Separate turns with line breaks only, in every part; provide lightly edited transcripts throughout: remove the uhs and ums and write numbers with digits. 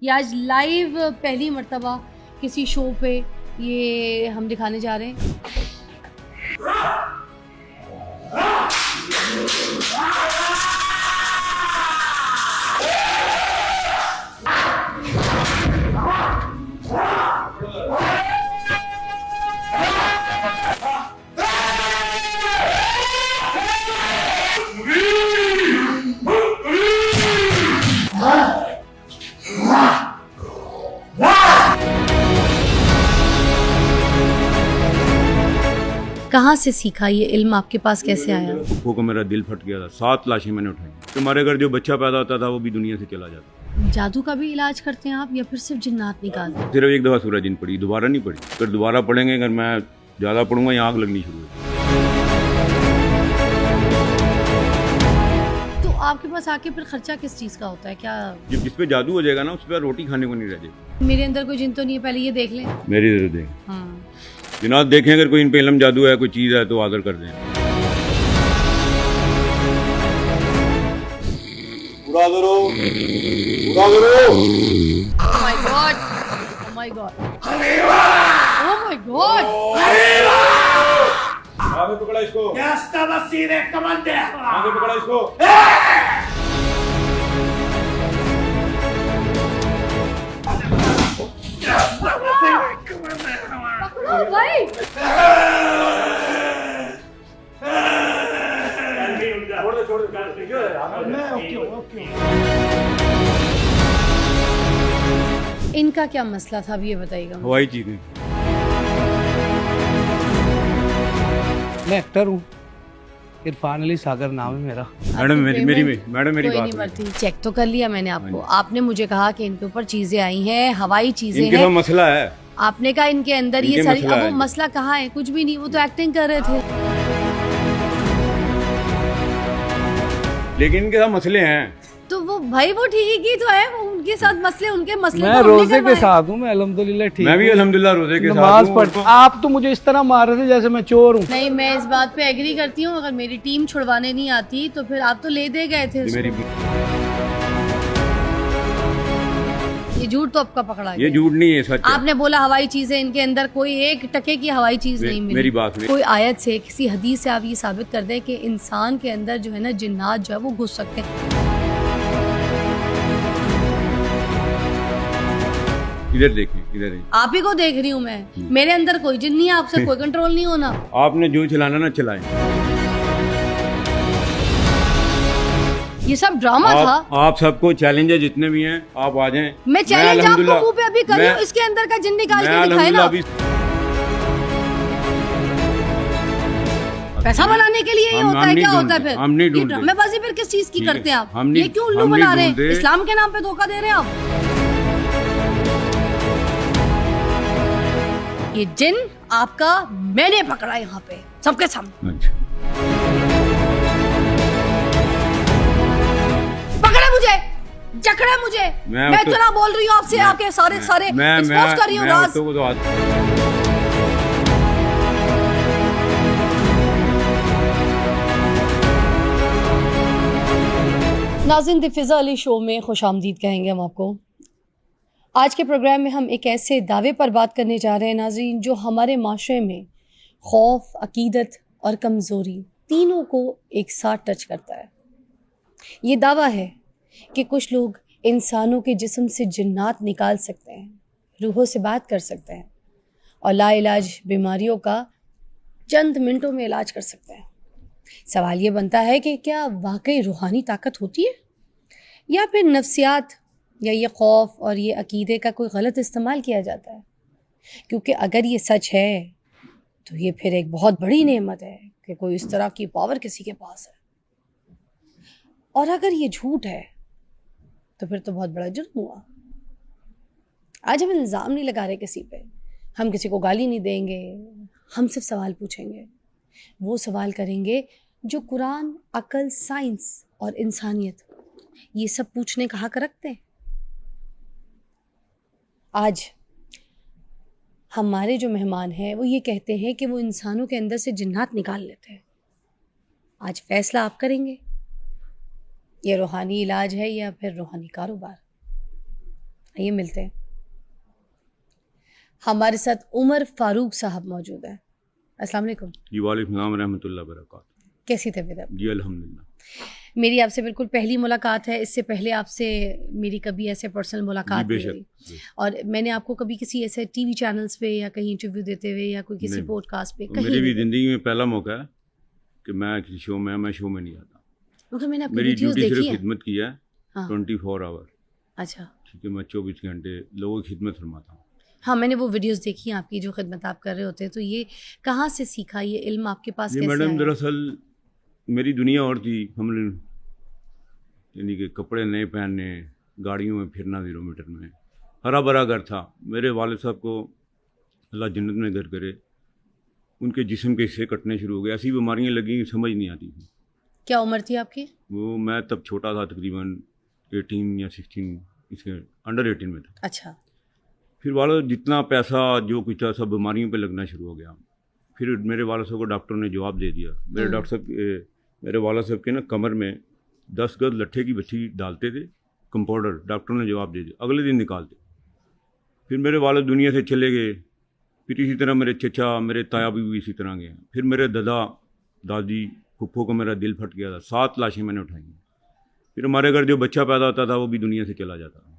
ये आज लाइव पहली मर्तबा किसी शो पे ये हम दिखाने जा रहे हैं। कहाँ से सीखा ये इल्म, आपके पास कैसे आया?
फूफो को मेरा दिल फट गया था, 7 लाशें मैंने उठाई। तुम्हारे घर जो बच्चा पैदा होता था वो भी दुनिया से चला जाता।
जादू का भी इलाज करते हैं आप या फिर सिर्फ जिन्नात निकालते हैं?
सिर्फ एक दफा सूरज जिन पड़ी, दोबारा नहीं पड़ी। फिर दोबारा पढ़ेंगे, अगर मैं ज्यादा पढ़ूंगा यहाँ आग लगनी शुरू हो।
तो आपके पास आके फिर खर्चा किस चीज का होता है? क्या
जब जिस पे जादू हो जाएगा ना उस पर रोटी खाने को नहीं रह जाएगी।
मेरे अंदर कोई जिन तो नहीं है, पहले ये देख लें।
मेरी जरूरत है।
हाँ।
जिनात देखें, अगर कोई इन पे इल्म जादू है, कोई चीज है तो आदर कर दें।
पूरा करो, पूरा करो।
Oh my God! Oh my God! Oh my God!
आगे पकड़ा इसको। आगे पकड़ा इसको।
पकड़ो भाई! इनका क्या मसला था, अब ये बताइएगा।
हवाई चीजें।
मैं एक्टर हूँ, इरफान अली सागर नाम है मेरा।
मैडम मेरी
कोई
बात
नहीं बढ़ती, चेक तो कर लिया मैंने आपको। आपने मुझे कहा कि इनके ऊपर चीजें आई हैं, हवाई चीजें
इनके
हैं।
पास मसला है।
आपने कहा इनके अंदर ये
इनके
सारी,
मसला
अब वो
है।
मसला कहाँ है? कुछ भी नहीं, वो तो एक्टिंग कर रहे थे।
लेकिन इनके साथ मसले हैं।
तो वो भाई वो ठीक ही तो है, वो उनके साथ मसले, उनके मसले
मैं
तो हमने
रोजे के
करवाए।
साथ हूँ, मैं अल्हम्दुलिल्लाह ठीक
मैं भी
हूँ।
अल्हम्दुलिल्लाह रोजे के साथ
नमाज
हूँ।
पढ़। आप तो मुझे इस तरह मार रहे थे जैसे मैं चोर हूँ।
नहीं, मैं इस बात पे एग्री करती हूँ। अगर मेरी टीम छुड़वाने नहीं आती तो फिर आप तो ले दे गए थे उसको।
मेरी
ये झूठ तो आपका पकड़ा गया।
ये झूठ नहीं है, सच है।
आपने बोला हवाई चीजें, इनके अंदर कोई 1 टके की हवाई चीज नहीं मिली।
मेरी बात सुनिए।
कोई आयत से, किसी हदीस से आप ये साबित कर दें कि इंसान के अंदर जो है ना जिन्नात जो है वो घुस सकते हैं।
इधर देखिए, इधर देखिए।
आप ही को देख रही हूँ मैं, मेरे अंदर कोई जिन नहीं है, आपसे कोई कंट्रोल नहीं होना।
आपने जो चलाना ना चलाएं।
ये सब ड्रामा था।
आप सबको चैलेंज है, जितने भी हैं आप आ जाएं।
मैं चैलेंज आपको
अल्हम्दुलिल्लाह-
मुंह पे अभी कर रही हूँ,
मैं-
इसके अंदर का जिन निकाल
मैं
के दिखाए ना।
अल्हम्दुलिल्लाह अभी
पैसा बनाने के लिए ये
हम
होता है,
नहीं
क्या होता है
ढूंढते,
फिर?
हम नहीं
ये
ढूंढते।
ड्रामेबाजी फिर किस चीज की
ठीक है,
करते हैं आप?
हम नहीं-
ये क्यों उल्लू
हम नहीं
बना रहे हैं?
ढूंढते।
इस्लाम के नाम पे धोखा दे रहे हैं आप। ये जिन आपका मैंने पकड़ा यहाँ पे सबके सामने।
अच्छा।
पकड़ा मुझे, जकड़ा मुझे। मैं
तो-
इतना बोल रही हूँ आपसे, आपके सारे एक्सपोज कर रही हूँ राज। नाज़रीन, दिफ़िज़ा अली शो में खुश आमदीद कहेंगे हम आपको। आज के प्रोग्राम में हम एक ऐसे दावे पर बात करने जा रहे हैं नाज़रीन, जो हमारे माशरे में खौफ, अकीदत और कमज़ोरी तीनों को एक साथ टच करता है। ये दावा है कि कुछ लोग इंसानों के जिस्म से जिन्नात निकाल सकते हैं, रूहों से बात कर सकते हैं और लाइलाज बीमारियों का चंद मिनटों में इलाज कर सकते हैं। सवाल ये बनता है कि क्या वाकई रूहानी ताकत होती है या फिर नफ्सियात या ये खौफ और ये अकीदे का कोई गलत इस्तेमाल किया जाता है? क्योंकि अगर ये सच है तो ये फिर एक बहुत बड़ी नेमत है कि कोई इस तरह की पावर किसी के पास है, और अगर ये झूठ है तो फिर तो बहुत बड़ा जुर्म हुआ। आज हम इल्ज़ाम नहीं लगा रहे किसी पे, हम किसी को गाली नहीं देंगे, हम सिर्फ सवाल पूछेंगे। वो सवाल करेंगे जो कुरान, अकल, साइंस और इंसानियत ये सब पूछने का हक रखते हैं। आज हमारे जो मेहमान हैं वो ये कहते हैं कि वो इंसानों के अंदर से जिन्नात निकाल लेते हैं। आज फैसला आप करेंगे, ये रूहानी इलाज है या फिर रूहानी कारोबार। आइए मिलते हैं। हमारे साथ उमर फारूक साहब मौजूद है। अस्सलाम वालेकुम।
जी वालेकुम सलाम रहमतुल्लाह बरकात।
कैसी तबीयत है?
जी अल्हम्दुलिल्लाह।
मेरी आपसे बिल्कुल पहली मुलाकात है। इससे पहले आपसे मेरी कभी ऐसे पर्सनल मुलाकात
जी
नहीं
बेशक।
हुई, और मैंने आपको कभी किसी ऐसे टीवी चैनल्स पे या कहीं इंटरव्यू देते हुए या कोई किसी
नहीं।
पॉडकास्ट पे कहीं
मेरी भी
नहीं देखा।
ज़िंदगी में पहला मौका है कि मैं किसी शो में नहीं आता।
मगर मैंने आपकी
मेरी
वीडियोस
ड्यूटी सिर्फ
देखी है।
खिदमत की है,
हाँ
24 आवर।
अच्छा,
ठीक है, मैं 24 घंटे लोगों की खिदमत फरमाता हूँ।
हाँ मैंने वो वीडियोस देखी हैं आपकी, जो खिदमत आप कर रहे होते हैं। तो ये कहाँ से सीखा, ये इल्म आपके पास
ये
कैसे
मैडम
आया?
दरअसल मेरी दुनिया और थी। हमने यानी कि कपड़े नए पहनने, गाड़ियों में फिरना 0 मीटर में, हरा भरा घर था। मेरे वालिद साहब को अल्लाह जन्नत में घर करे, उनके जिस्म के हिस्से कटने शुरू हो गए। ऐसी बीमारियां लगी समझ नहीं आती थी।
क्या उम्र थी आपकी?
वो मैं तब छोटा था, तकरीबन 18 या 16, इसके अंडर 18 में था।
अच्छा।
फिर वाला जितना पैसा जो कुछ था सब बीमारियों पे लगना शुरू हो गया। फिर मेरे वाला साहब को डॉक्टर ने जवाब दे दिया। मेरे डॉक्टर साहब मेरे वाला साहब के ना कमर में 10 गज लट्ठे की बच्ची डालते थे, कंपाउंडर। डॉक्टर ने जवाब दे दिया, अगले दिन निकालते। फिर मेरे वालिद दुनिया से चले गए। फिर इसी तरह मेरे चचा, मेरे ताया भी इसी तरह गए। फिर मेरे दादा दादी फुप्पो को मेरा दिल फट गया था। 7 लाशें मैंने उठाई। फिर हमारे घर जो बच्चा पैदा होता था वो भी दुनिया से चला जाता था।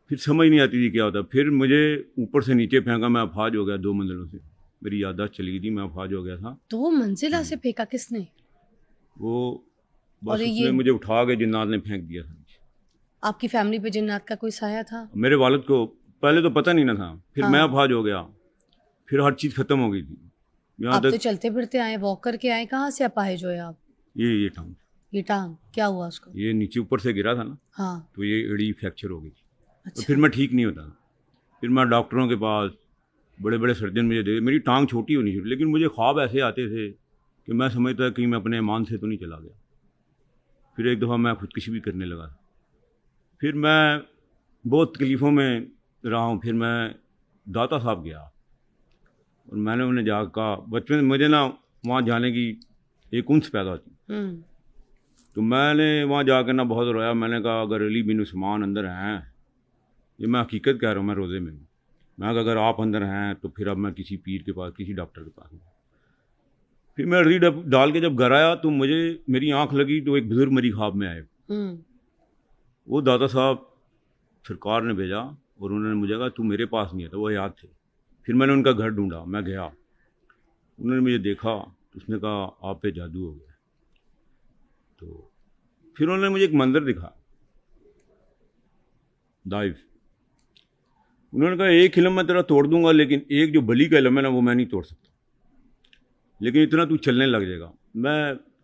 फिर समझ नहीं आती थी क्या होता। फिर मुझे ऊपर से नीचे फेंका, मैं अफाज हो गया 2 मंजिलों से। मेरी याददाश्त चली गई थी, मैं अफाज हो गया था।
2 मंजिला से फेंका किसने?
वो बस
और
उसने मुझे उठा के जिन्नात ने फेंक दिया था।
आपकी फैमिली पे जिन्नात का कोई साया था?
मेरे वालिद को पहले तो पता नहीं ना था। फिर मैं अफाज हो गया। फिर हर चीज़ ख़त्म हो गई थी। यहाँ
आप तो
तक
चलते फिरते आए, वॉक करके आए, कहाँ से अपाहिज हुए आप?
ये टांग,
ये टांग क्या हुआ उसको?
ये नीचे ऊपर से गिरा था ना,
हाँ
तो ये एड़ी फ्रैक्चर हो गई। तो
अच्छा।
फिर मैं ठीक नहीं होता। फिर मैं डॉक्टरों के पास, बड़े बड़े सर्जन मुझे दे। मेरी टांग छोटी होनी चाहिए, लेकिन मुझे ख्वाब ऐसे आते थे कि मैं समझता कि मैं अपने ईमान से तो नहीं चला गया। फिर एक दफ़ा मैं खुदकुशी भी करने लगा। फिर मैं बहुत तकलीफ़ों में रहा हूँ। फिर मैं दाता साहब गया और मैंने उन्हें जाकर कहा, बचपन में मुझे ना वहाँ जाने की एक उन्स पैदा थी। तो मैंने वहाँ जाकर ना बहुत रोया। मैंने कहा अगर अली बिन उस्मान अंदर हैं, ये मैं हकीकत कह रहा हूँ, मैं रोज़े में हूँ। मैं कहा अगर आप अंदर हैं तो फिर अब मैं किसी पीर के पास, किसी डॉक्टर के पास हूँ। फिर मैं रीड डाल के जब घर आया तो मुझे मेरी आँख लगी तो एक बुजुर्ग मेरी ख्वाब में आए। वो दादा साहब सरकार ने भेजा और उन्होंने मुझे कहा तू मेरे पास नहीं आता, वो याद थे। फिर मैंने उनका घर ढूंढा, मैं गया, उन्होंने मुझे देखा तो उसने कहा आप पे जादू हो गया। तो फिर उन्होंने मुझे एक मंदिर दिखा, दाइफ। उन्होंने कहा एक इल्म मैं तेरा तोड़ दूंगा, लेकिन एक जो बली का इल्म है ना वो मैं नहीं तोड़ सकता, लेकिन इतना तू चलने लग जाएगा।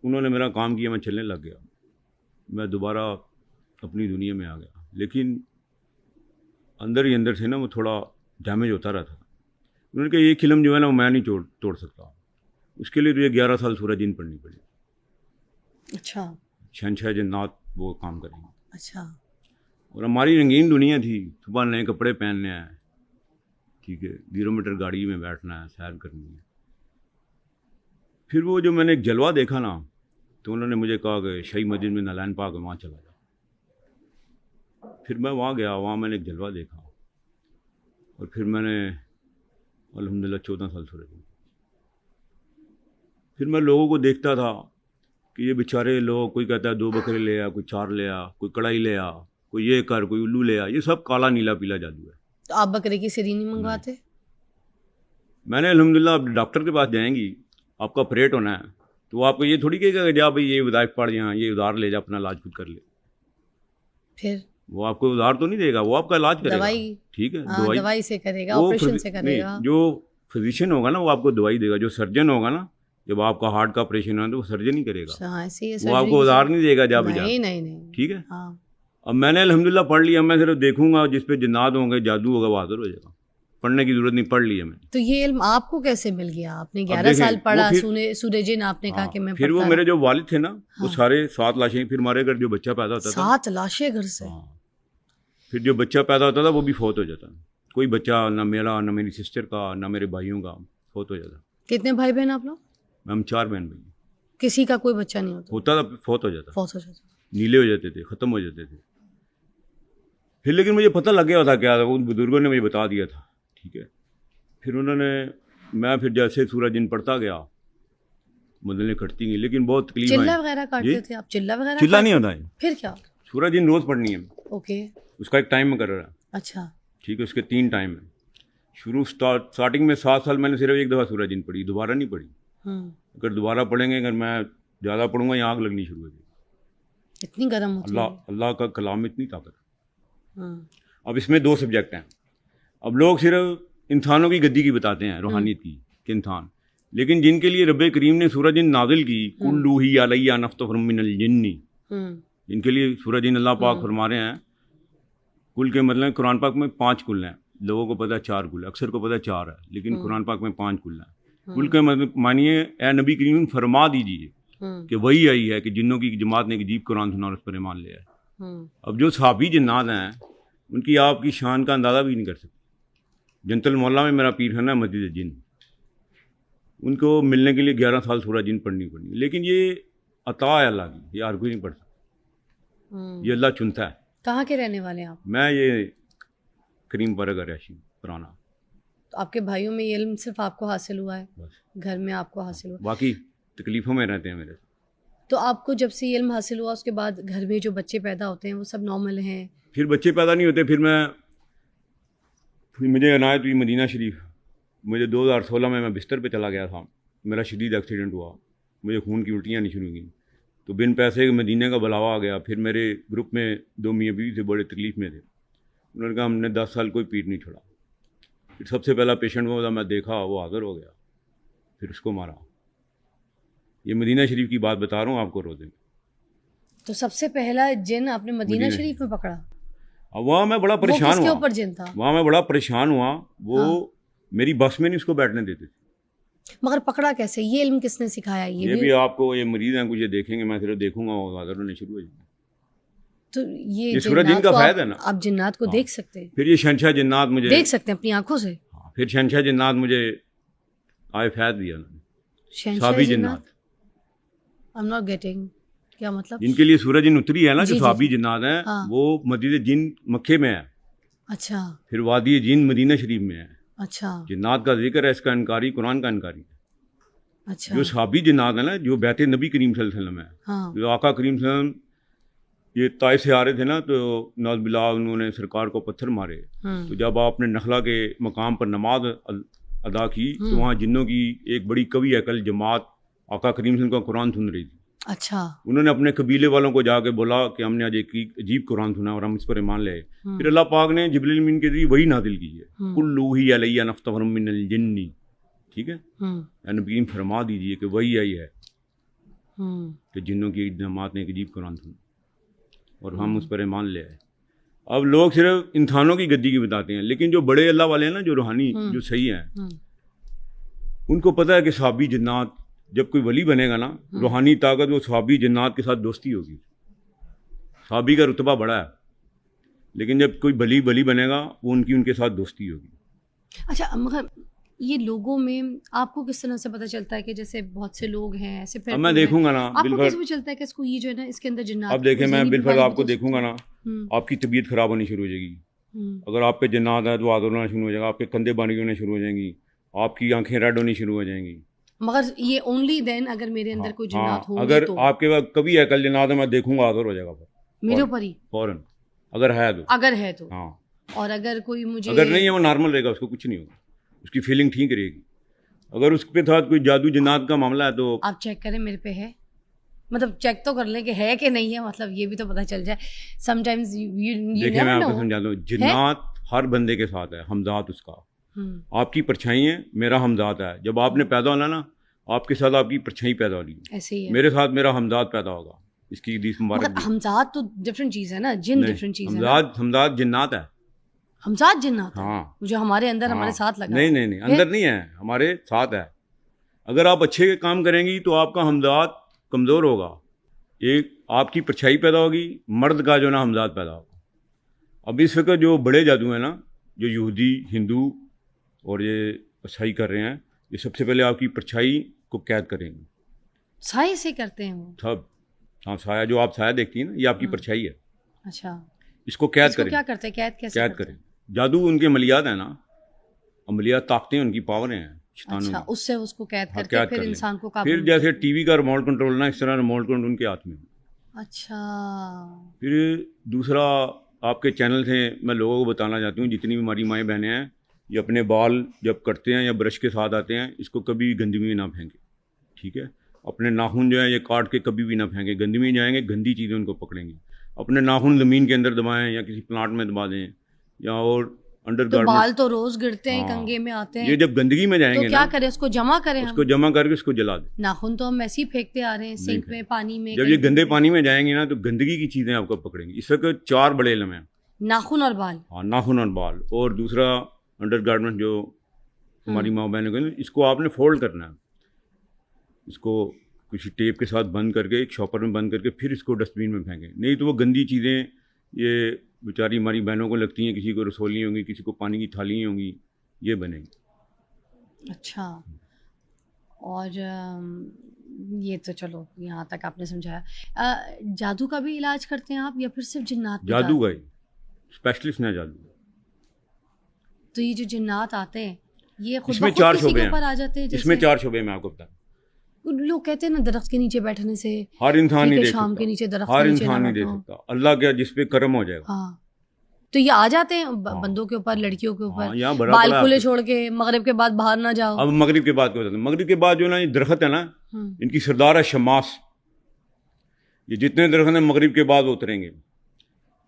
उन्होंने मेरा काम किया, मैं चलने लग गया। मैं दोबारा अपनी दुनिया में आ गया, लेकिन अंदर ही अंदर से ना वो थोड़ा डैमेज होता रहता। उन्होंने कहा एक इल्म जो है ना वो मैं नहीं तोड़ सकता, उसके लिए तुझे 11 साल सूरह जिन पढ़नी पड़ी।
अच्छा।
शहंशाह जन्नात वो काम करेंगे।
अच्छा।
और हमारी रंगीन दुनिया थी, सुबह नए कपड़े पहनने हैं, ठीक है, 0 मीटर गाड़ी में बैठना है, सैर करनी है। फिर वो जो मैंने एक जलवा देखा ना, तो उन्होंने मुझे कहा कि शाही मस्जिद में नालायन पाक है, वहाँ चला जा। फिर मैं वहाँ गया, वहाँ मैंने एक जलवा देखा और फिर मैंने अल्हम्दुलिल्लाह 14 साल सूरह जिन। फिर मैं लोगों को देखता था कि ये बेचारे लोग, कोई कहता है 2 बकरे ले आ, कोई 4 ले आ, कोई कढ़ाई ले आ, कोई ये कर, कोई उल्लू ले आ। ये सब काला नीला पीला जादू है।
तो आप बकरे की सिरी नहीं मंगवाते?
मैंने अल्हम्दुलिल्लाह, आप डॉक्टर के पास जाएंगी, आपका ऑपरेट होना है, तो वो आपको ये थोड़ी कहेगा जा भाई ये वज़ाइफ पढ़ यहाँ, ये उधार ले जा, अपना इलाज खुद कर ले।
फिर
वो आपको उधार तो नहीं देगा, वो आपका इलाज करेगा।
दवाई,
ठीक है,
हाँ, दवाई से करेगा,
वो
ऑपरेशन से करेगा।
नहीं, जो फिजिशियन होगा ना वो आपको दवाई देगा। जो सर्जन होगा ना, जब आपका हार्ट का ऑपरेशन होगा तो वो सर्जन ही करेगा,
हाँ, ऐसे ही है
वो आपको उधार नहीं देगा जा बजा।
नहीं नहीं नहीं।
ठीक है।
हाँ।
अब मैंने अल्हम्दुलिल्लाह पढ़ लिया। मैं सिर्फ देखूंगा जिस पे जिन्नात होंगे, जादू होगा, वो हाजिर हो जाएगा। पढ़ने की जरूरत नहीं, पढ़ लिया मैंने।
तो ये इल्म आपको कैसे मिल गया? आपने
अब
11
देखें,
साल पढ़ा,
वो फिर-
सूरह जिन आपने कहा
हाँ,
कि मैं
फिर वो
पढ़ता
मेरे जो वालिद थे ना, वो
हाँ।
सारे 7 लाशें। फिर हमारे घर जो बच्चा पैदा होता था,
7 लाशें घर से?
हाँ, फिर जो बच्चा पैदा होता था वो भी फौत हो जाता। कोई बच्चा ना मेरा, ना मेरी सिस्टर का, ना मेरे भाइयों का, फौत हो जाता।
कितने भाई बहन आप लोग?
हम 4 बहन भाई।
किसी का कोई बच्चा नहीं होता?
होता था, फौत हो जाता,
फौत हो जाता।
नीले हो जाते थे, ख़त्म हो जाते थे। फिर लेकिन मुझे पता लग गया था क्या था, उन बुजुर्गों ने मुझे बता दिया था, ठीक है। फिर उन्होंने, मैं फिर जैसे सूरज दिन पड़ता गया, मदलें कटती गई, लेकिन बहुत तकलीफ
चिल्ला
आई।
वगैरह
जी?
काटते थे आप? चिल्ला वगैरह
चिल्ला नहीं
काटते-
होता है,
फिर क्या?
सूरज दिन रोज़ पढ़नी है,
ओके,
उसका एक टाइम मुकर्रर है,
अच्छा।
ठीक है। उसके 3 टाइम है। स्टार्टिंग में 7 साल मैंने सिर्फ एक दफ़ा सूरज दिन पढ़ी, दोबारा नहीं पढ़ी।
हम्म,
अगर दोबारा पढ़ेंगे, अगर मैं ज़्यादा पढ़ूंगा, यहाँ आग लगनी शुरू हो जाएगी।
इतनी गर्म होती
अल्लाह
है।
अल्लाह का कलाम में इतनी ताकत।
हम्म,
अब इसमें 2 सब्जेक्ट हैं। अब लोग सिर्फ इंसानों की गद्दी की बताते हैं, रूहानियत की, कि इंसान, लेकिन जिनके लिए रब्बे करीम ने सूरज दिन नाजिल की, कुल्लू ही अलैया नफ्तुम मिनल जिन्नी,
हम्म,
जिनके लिए सूरज दिन अल्लाह पाक फरमा रहे हैं, कुल के मतलब कुरान पाक में 5 कुल हैं। लोगों को पता है 4 कुल है, अक्सर को पता है 4 है, लेकिन कुरान पाक में 5 कुल हैं। कुल के मतलब मानिए, ए नबी करीम फरमा दीजिए कि वही आई है कि जिन्नों की जमात ने एक अजीब कुरान सुना और उस पर ईमान लिया है। अब जो सहाबी जिन्नात हैं, उनकी आपकी शान का अंदाज़ा भी नहीं कर सकते। जनतल मौला में मेरा पीर है ना, मस्जिद जिन, उनको मिलने के लिए 11 साल सूरज जिन पढ़नी पड़ी, लेकिन ये अता है अल्लाह की, ये हर कोई नहीं पढ़ सकता, ये अल्लाह चुनता है।
कहाँ के रहने वाले हैं आप?
मैं ये करीम परग रैशी पुराना,
तो आपके भाइयों में ये इल्म सिर्फ आपको हासिल हुआ है,
बस
घर में आपको हासिल हुआ?
बाकी तकलीफ़ों में रहते हैं मेरे।
तो आपको जब से ये इल्म हासिल हुआ, उसके बाद घर में जो बच्चे पैदा होते हैं वो सब नॉर्मल हैं?
फिर बच्चे पैदा नहीं होते, फिर मुझे अनायत हुई मदीना शरीफ। मुझे 2016 में मैं बिस्तर पे चला गया था, मेरा शदीद एक्सीडेंट हुआ, मुझे खून की उल्टियाँ नहीं शुरू हुई, तो बिन पैसे के मदीने का बुलावा आ गया। फिर मेरे ग्रुप में 2 मियाँ बीवी थे, बड़े तकलीफ़ में थे। उन्होंने कहा हमने 10 साल कोई पीठ नहीं छोड़ा। फिर सबसे पहला पेशेंट वो था, मैं देखा, वो हाज़िर हो गया, फिर उसको मारा। ये मदीना शरीफ की बात बता रहा हूँ आपको रोज़े में।
तो सबसे पहला जिन आपने मदीना
मदीना
शरीफ में पकड़ा?
अब वहाँ मैं बड़ा
वो
परेशान
किसके
हुआ,
ऊपर जिन था?
वहाँ मैं बड़ा परेशान हुआ। वो
हाँ।
मेरी बस में नहीं उसको बैठने देते थे।
मगर पकड़ा कैसे? ये इल्म किसने सिखाया?
ये भी आपको, ये मरीज हैं कुछ, ये देखेंगे, मैं सिर्फ देखूंगा, वो हाज़िर होने शुरू हो जाएंगे।
तो ये
सूरज दिन
जिन्नात
का
को
फायदा है ना।
आप जिन्नात को
हाँ।
देख सकते हैं,
फिर ये शहनशाह जिन्नात मुझे
देख सकते हैं अपनी आंखों से।
हाँ, फिर शहनशाह जिन्नात मुझे आए फैद दिया उन्होंने,
शहंशाह
साबी
जिन्नात?
जिन्नात,
आई एम नॉट गेटिंग, क्या मतलब?
जिनके लिए सूरज जिन उतरी है ना,
जी,
जो
जी,
साबी
जी।
जिन्नात हैं,
हाँ।
वो मस्जिद जिन मक्के में है,
अच्छा
फिर वादी जिन मदीना शरीफ में है।
अच्छा
जिन्नात का जिक्र है, इसका इनकारी कुरान का इनकारी है।
अच्छा।
जो साबी जिन्नात है ना, जो बैत नबी करीम सल्लल्लाहु अलैहि वसल्लम है,
हाँ
जो आका करीम सल्लल्लाहु अलैहि वसल्लम ये ताइफ से आ रहे थे ना, तो नौज बिल्लाह उन्होंने सरकार को पत्थर मारे। तो जब आपने नखला के मकाम पर नमाज अदा की, तो वहाँ जिन्नों की एक बड़ी कवि अकल जमात आका करीम सल्लल्लाहु अलैहि वसल्लम का कुरान सुन रही थी।
अच्छा।
उन्होंने अपने कबीले वालों को जाके बोला कि हमने आज एक अजीब कुरान सुना और हम इस पर ईमान ले आए। फिर अल्लाह पाक ने जिब्रील अमीन के जरिए वही नाजिल की है, कुल्लू ही अलैया नफ्तुम मिनल जिन्नी, ठीक है। नबी करीम फरमा दीजिए कि वही आई है कि जिन्नों की जमात ने एक अजीब कुरान सुना और हम उस पर ईमान ले आए। अब लोग सिर्फ इंसानों की गद्दी की बताते हैं, लेकिन जो बड़े अल्लाह वाले हैं ना, जो रूहानी जो सही हैं, उनको पता है कि सहाबी जिन्नात, जब कोई वली बनेगा ना, रूहानी ताकत, वो सहाबी जिन्नात के साथ दोस्ती होगी। सहाबी का रुतबा बड़ा है, लेकिन जब कोई बली बनेगा, वो उनके साथ दोस्ती होगी।
अच्छा, मगर ये लोगों में आपको किस तरह से पता चलता है कि जैसे बहुत से लोग हैं ऐसे? फिर
अब मैं देखूंगा ना,
आपको
बिल्कुल।
कैसे पता चलता है कि इसको ये जो है ना, इसके अंदर जिन्नात?
अब देखें, मैं बिल्कुल आपको देखूंगा ना,
हम्म।
आपकी तबीयत खराब होनी शुरू हो जाएगी। अगर आप पे जिन्नात है तो आदर होना शुरू हो जाएगा, आपके कंधे बानी होने शुरू हो जाएंगी, आपकी आंखें रेड होनी शुरू हो जाएंगी।
मगर ये ओनली देन अगर मेरे अंदर कोई जिन्नात हो,
अगर
तो
आपके पास कभी अकल जिन्नात है, मैं देखूंगा, आदर हो जाएगा
मेरे ऊपर ही,
फौरन, अगर है तो।
अगर है तो।
हाँ,
और अगर कोई मुझे,
अगर नहीं है, वो नॉर्मल रहेगा, उसको कुछ नहीं होगा, उसकी फीलिंग ठीक रहेगी। अगर उसके साथ कोई जादू जिन्नात का मामला है तो
आप चेक करें मेरे पे है, मतलब चेक तो कर लें कि है कि नहीं है, मतलब ये भी तो पता चल जाए। समटाइम्स यू
देखिए, मैं आपको समझा दूं, जिन्नात हर बंदे के साथ है, हमजात उसका, आपकी परछाई है, मेरा हमजात है। जब आपने पैदा होना ना, आपके साथ आपकी परछाई पैदा हो रही है,
ऐसे ही है।
मेरे साथ मेरा हमजात पैदा होगा, इसकी हदीस मुबारक।
मगर हमजात तो डिफरेंट चीज है ना, जिन डिफरेंट चीज है ना।
हमजात जिन्नात है।
हमजात जिन्नात है?
हाँ,
जो हमारे अंदर हमारे
हाँ।
साथ लगा
नहीं नहीं नहीं, अंदर नहीं है, हमारे साथ है। अगर आप अच्छे काम करेंगी तो आपका हमजात कमज़ोर होगा, एक आपकी परछाई पैदा होगी, मर्द का जो ना हमजात पैदा होगा। अब इस वक्त जो बड़े जादू हैं ना, जो यहूदी, हिंदू और ये ईसाई कर रहे हैं, ये सबसे पहले आपकी परछाई को कैद करेंगे।
साए से करते हैं वो?
सब, हाँ, साया जो आप साया देखती हैं ना, ये आपकी परछाई है।
अच्छा।
इसको कैद
इसको
करें।
क्या करते हैं, कैद कैसे
कैद
करते हैं?
करें। जादू उनके अमलियात है ना, अमलियात ताकतें उनकी, पावरें हैं शैतानों
अच्छा,
की।
उससे उसको कैद
हाँ,
करके
कैद
फिर
कर लें।
इंसान को काबू
फिर
में
जैसे
करते
टीवी का रिमोट कंट्रोल ना, इस तरह रिमोट कंट्रोल उनके हाथ में।
हैं। अच्छा,
फिर दूसरा आपके चैनल से मैं लोगों को बताना चाहती हूँ, जितनी भी हमारी माएँ बहनें हैं, ये अपने बाल जब कटते हैं या ब्रश के साथ आते हैं, इसको कभी गंदगी में ना फेंकें, ठीक है। अपने नाखून जो है ये काट के कभी भी ना फेंकें, गंदगी में जाएंगे, गंदी चीज़ें उनको पकड़ेंगी। अपने नाखून ज़मीन के अंदर दबाएं या किसी प्लांट में दबा दें, या और अंडर
तो बाल
गारमेंट्स।
तो रोज गिरते हैं,
हाँ,
कंगे में आते
ये
हैं,
जब गंदगी में
तो
जाएंगे
क्या
ना,
करें, उसको जमा करें
उसको
हम?
जमा करके उसको जला दें।
नाखून तो हम ऐसे ही फेंकते आ रहे हैं, सिंक
नहीं
में, पानी में,
जब
कहीं
ये गंदे
भी।
पानी में जाएंगी ना, तो गंदगी की चीज़ें आपको पकड़ेंगी। इस वक्त 4 बड़े इल्म हैं।
नाखून और बाल।
हाँ, नाखून और बाल, और दूसरा अंडर गारमेंट जो हमारी माँ बहनों को, इसको आपने फोल्ड करना है, इसको किसी टेप के साथ बंद करके, एक शॉपर में बंद करके, फिर इसको डस्टबिन में फेंकें। नहीं तो वो गंदी चीज़ें ये बेचारी हमारी बहनों को लगती हैं, किसी को रसोली होंगी, किसी को पानी की थाली होंगी, ये बनेंगी।
अच्छा, और ये तो चलो यहाँ तक आपने समझाया। जादू का भी इलाज करते हैं आप, या फिर सिर्फ जिन्नात?
जादू का ही स्पेशलिस्ट है जादू।
तो ये जो जिन्नात आते हैं, ये खुद
इसमें
ब खुद
4
किसी
शोबे
के ऊपर आ
हैं।
जाते हैं?
इसमें
जैसे
4 शोबे मैं आपको बताऊँ।
लोग कहते हैं ना, दरख्त के नीचे बैठने से
हर इंसान
ठीक
नहीं
है,
दे
शाम के नीचे
सकता,
दरख्त
हर
के नीचे
इंसान
ना
नहीं दे
बैठो।
सकता। अल्लाह क्या जिस पे कर्म हो जाएगा।
हाँ, तो ये आ जाते हैं
हाँ।
बंदों के ऊपर, लड़कियों के
हाँ,
ऊपर,
यहाँ बड़ा
बाल
बड़ा
खुले
आपको-
छोड़ के मगरिब के बाद बाहर ना जाओ।
अब मगरिब के बाद क्या होता है, मगरिब के बाद जो ना ये दरख्त है ना, इनकी सरदार है शमास। ये जितने दरख्त हैं मगरिब के बाद वो उतरेंगे।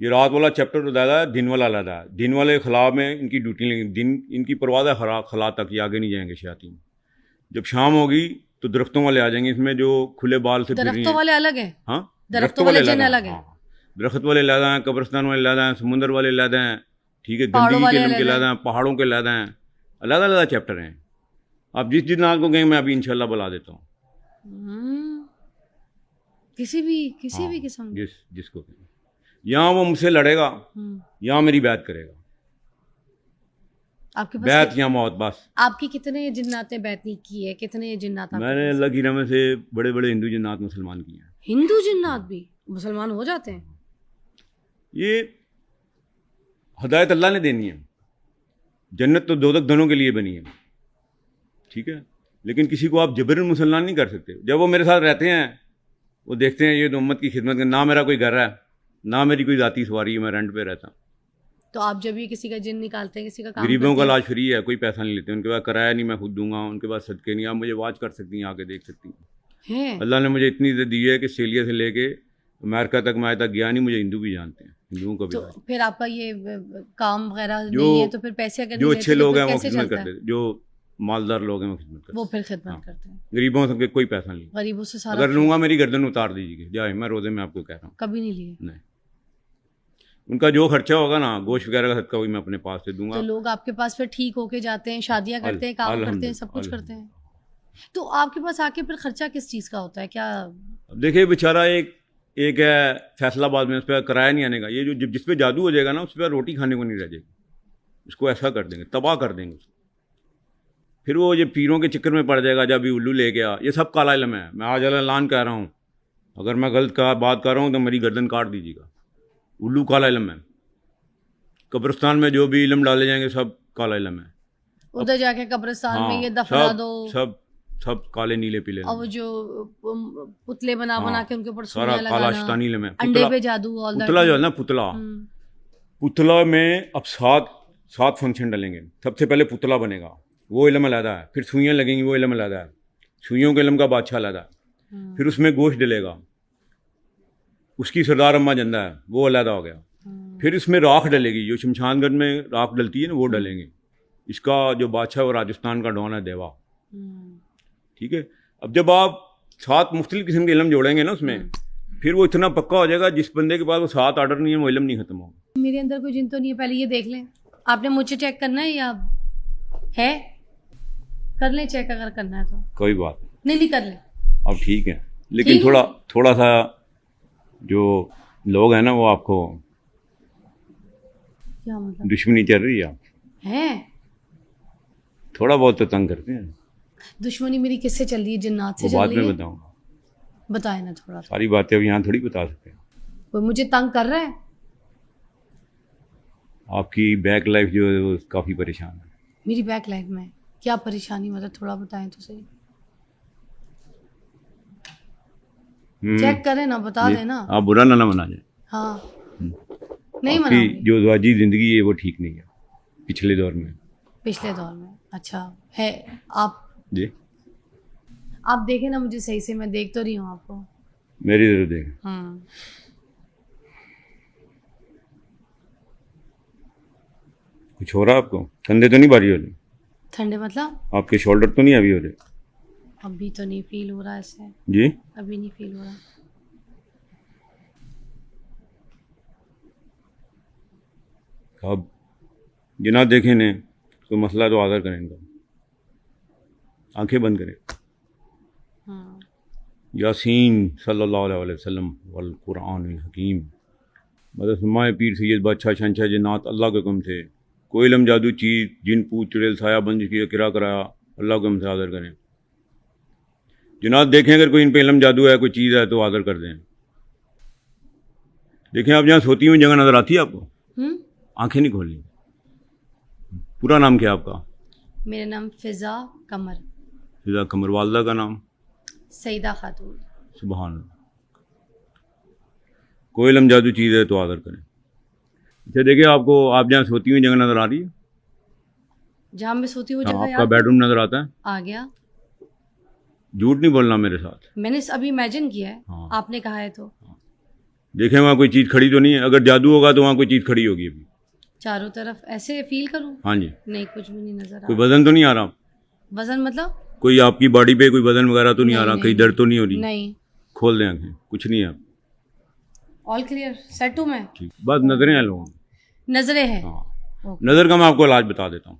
ये रात वाला चैप्टर अलग है, दिन वाला अलग है। दिन वाले खला में इनकी ड्यूटी लेंगे, दिन इनकी परवाह है खला तक, ये आगे नहीं जाएंगे शयातीन। जब शाम होगी तो दरख्तों वाले आ जाएंगे, इसमें जो खुले बाल से फिर रही
दरख्तों
हैं।
वाले अलग हैं?
हाँ,
दरख्तों वाले जिन अलग हैं?
हाँ, दरख्त वाले अलग हैं, कब्रिस्तान वाले अलग हैं, समुंदर वाले अलग हैं, ठीक है,
पहाड़ों
गंदगी
वाले
के इल्म के
अलग
अलग हैं, पहाड़ों के अलग हैं, अलग अलग चैप्टर हैं। आप जिस जिन्नात को कहेंगे मैं अभी इंशाल्लाह बुला देता हूँ।
किसी भी
हाँ,
किस्म?
जिसको कहें। यहाँ वो मुझसे लड़ेगा, यहाँ मेरी बैत करेगा।
आपके पास
बैत या मौत, बस।
आपकी कितने जिन्नात ने बैत नहीं की है? कितने जिन्नात आपके
मैंने
पास?
अल्लाह की रहमत से बड़े बड़े हिंदू जिन्नात मुसलमान किए हैं।
हिंदू जिन्नात भी मुसलमान हो जाते हैं?
ये हदायत अल्लाह ने देनी है। जन्नत तो दोज़ख दोनों के लिए बनी है, ठीक है, लेकिन किसी को आप जबरन मुसलमान नहीं कर सकते। जब वो मेरे साथ रहते हैं, वो देखते हैं ये तो उम्मत की खिदमत का, ना मेरा कोई घर है, ना मेरी कोई ज़ाती सवारी है, मैं रेंट पे रहता हूँ।
तो आप जब भी किसी का जिन निकालते हैं, किसी का काम
गरीबों का
करते हैं,
इलाज फ्री है, कोई पैसा नहीं लेते, उनके पास किराया नहीं मैं खुद दूंगा, उनके पास सदके नहीं, आप मुझे वाच कर सकती हैं, आके देख सकती हैं।
हैं?
अल्लाह ने मुझे इतनी इज्जत दी है कि ऑस्ट्रेलिया से लेके अमेरिका तक मैं आज तक गया नहीं, मुझे हिंदू भी जानते हैं, हिंदुओं का भी
तो
जानते
फिर आपका ये काम वगैरह
जो-
नहीं है, तो फिर पैसे अगर
हैं। जो
नहीं
अच्छे
लेते, तो
लोग
फिर
हैं वो
कैसे
खिदमत
चलता है?
करते हैं, जो मालदार लोग हैं वो खिदमत करते
वो फिर
हाँ।
खिदमत करते हैं।
हैं। गरीबों से कोई पैसा नहीं।
गरीबों से सारा
अगर लूंगा मेरी गर्दन उतार दीजिए, जाए, मैं रोजे में आपको कह रहा हूँ।
कभी नहीं लिए?
नहीं, उनका जो खर्चा होगा ना, गोश्त वगैरह का सदका वही मैं अपने पास से दूंगा।
तो लोग आपके पास फिर ठीक होके जाते हैं, शादियां करते हैं, काम करते हैं, सब कुछ करते हैं। तो आपके पास आके फिर खर्चा किस चीज़ का होता है? क्या
अब देखिए बेचारा एक है फैसलाबाद में, उस पर किराया नहीं आने का। ये जो जिस पे जादू हो जाएगा ना, उस पर रोटी खाने को नहीं रह जाएगी, उसको ऐसा कर देंगे, तबाह कर देंगे उसको। फिर वो ये पीरों के चक्कर में पड़ जाएगा, जब भी उल्लू ले गया। ये सब काला इल्म है, मैं आज ऐलान कह रहा हूँ, अगर मैं गलत बात कर रहा हूँ तो मेरी गर्दन काट दीजिएगा। उल्लू काला इल्म है, कब्रिस्तान में जो भी इल्म डाले जाएंगे सब काला इल्म है।
उधर जाके कब्रिस्तान
हाँ,
में ये दफना
सब
दो,
सब काले नीले पीले
और वो जो पुतले बना
हाँ,
के उनके ऊपर
सारा
सुइयां
काला
लगाना,
शैतानी इल्म है।
अंडे पे जादू, ऑल दैट।
पुतला जो है ना, पुतला में अब सात फंक्शन डलेंगे। सबसे पहले पुतला बनेगा, वो इल्म अलग है। फिर सुइयाँ लगेंगी, वो इल्म अलग है। सुइयों के इल्म का बादशाह अलग है। फिर उसमें गोश्त डलेगा, उसकी सरदार अम्मा जिंदा है, वो अलग हो गया। फिर इसमें राख डलेगी, जो शमशानगढ़ में राख डलती है ना, वो डलेंगे। इसका जो बादशाह वो राजस्थान का डॉन है, देवा, ठीक है। अब जब आप 7 मुख्तलिफ किस्म के इल्म जोड़ेंगे ना उसमें, फिर वो इतना पक्का हो जाएगा, जिस बंदे के पास वो 7 आर्डर नहीं है, वो इल्म नहीं खत्म होगा।
मेरे अंदर कोई जिन तो नहीं है, पहले ये देख लें। आपने मुझे चेक करना है या है? कर लें चेक, अगर करना है तो।
कोई बात
नहीं कर लें।
अब ठीक है, लेकिन
ठीक है।
थोड़ा सा जो लोग हैं ना, वो आपको
क्या मतलब
दुश्मनी चल रही है, आप
है?
थोड़ा बहुत तो तंग करते हैं।
दुश्मनी मेरी किससे चल रही है? जिन्नात से
वो
चल
बाद
रही
में
है?
बताऊंगा,
बताए ना थोड़ा सा।
सारी बातें अब यहाँ थोड़ी बता सकते हैं।
वो मुझे तंग कर रहा है,
आपकी बैक लाइफ जो है वो काफ़ी परेशान है।
मेरी बैक लाइफ में क्या परेशानी, मतलब थोड़ा बताएं तो सही। चेक करें ना, बता
ये
देना।
आप बुरा ना मना जाए।
हाँ, नहीं
आपकी
मनाऊंगी।
जो ज़वाजी ज़िंदगी है वो ठीक नहीं है पिछले दौर में।
पिछले दौर में अच्छा है। आप
जी
देखें ना मुझे सही से, मैं देख तो रही हूँ आपको।
मेरी तरफ देखें। कुछ हो रहा है आपको? कंधे तो नहीं भारी हो रहे?
ठंडे मतलब
आपके शोल्डर तो नहीं अभी हो रहे?
अभी तो नहीं फील हो रहा ऐसे,
जी
अभी नहीं फील हो रहा।
अब जिन्ना देखें ने तो मसला तो आदर करें इनका। आंखें बंद करें। यासीन सल्लल्लाहु अलैहि वसल्लम वल कुरान हकीम। मदद फरमाए पीर सैयद बादशाह शहंशाह जन्नात अल्लाह के हुक्म से कोई इल्म जादू चीज़ जिन पूत चुड़ैल साया बंद किया किरा कराया अल्लाह के हुक्म से आदर करें। जनाब देखें अगर कोई इन पे इल्म जादू है, कोई चीज़ है तो आदर कर दें। देखें आप जहाँ सोती हुई जगह नज़र आती है आपको? आंखें नहीं खोलनी। पूरा नाम क्या है आपका?
मेरा नाम फिजा कमर।
फिजा कमर। वालदा का नाम?
सईदा खातून।
सुभान अल्लाह। कोई इल्म जादू चीज़ है तो आदर करें। अच्छा देखिए आपको, आप जहाँ सोती हुई जगह नज़र आ रही है?
जहाँ मैं सोती हूँ
हाँ,
जगह
आपका बेडरूम नज़र आता है?
आ गया।
झूठ नहीं बोलना मेरे साथ।
मैंने अभी इमेजिन किया है।
हाँ।
आपने कहा है तो।
देखें वहाँ कोई चीज़ खड़ी तो नहीं है? अगर जादू होगा तो वहाँ कोई चीज़ खड़ी होगी अभी।
चारों तरफ ऐसे फील करूँ?
हाँ जी।
नहीं, कुछ भी नहीं नजर आ
कोई
रहा।
वजन तो नहीं आ रहा?
वजन मतलब?
कोई आपकी बॉडी पे कोई वजन वगैरह तो नहीं आ रहा?
नहीं,
कहीं दर्द तो नहीं हो रही?
नहीं।
खोल दें आंखें, कुछ नहीं है।
ऑल क्लियर, सेट हूँ मैं।
ठीक, बस नजरें हैं लोगों की।
नजरें हैं।
हाँ, नज़र का मैं आपको इलाज बता देता हूँ।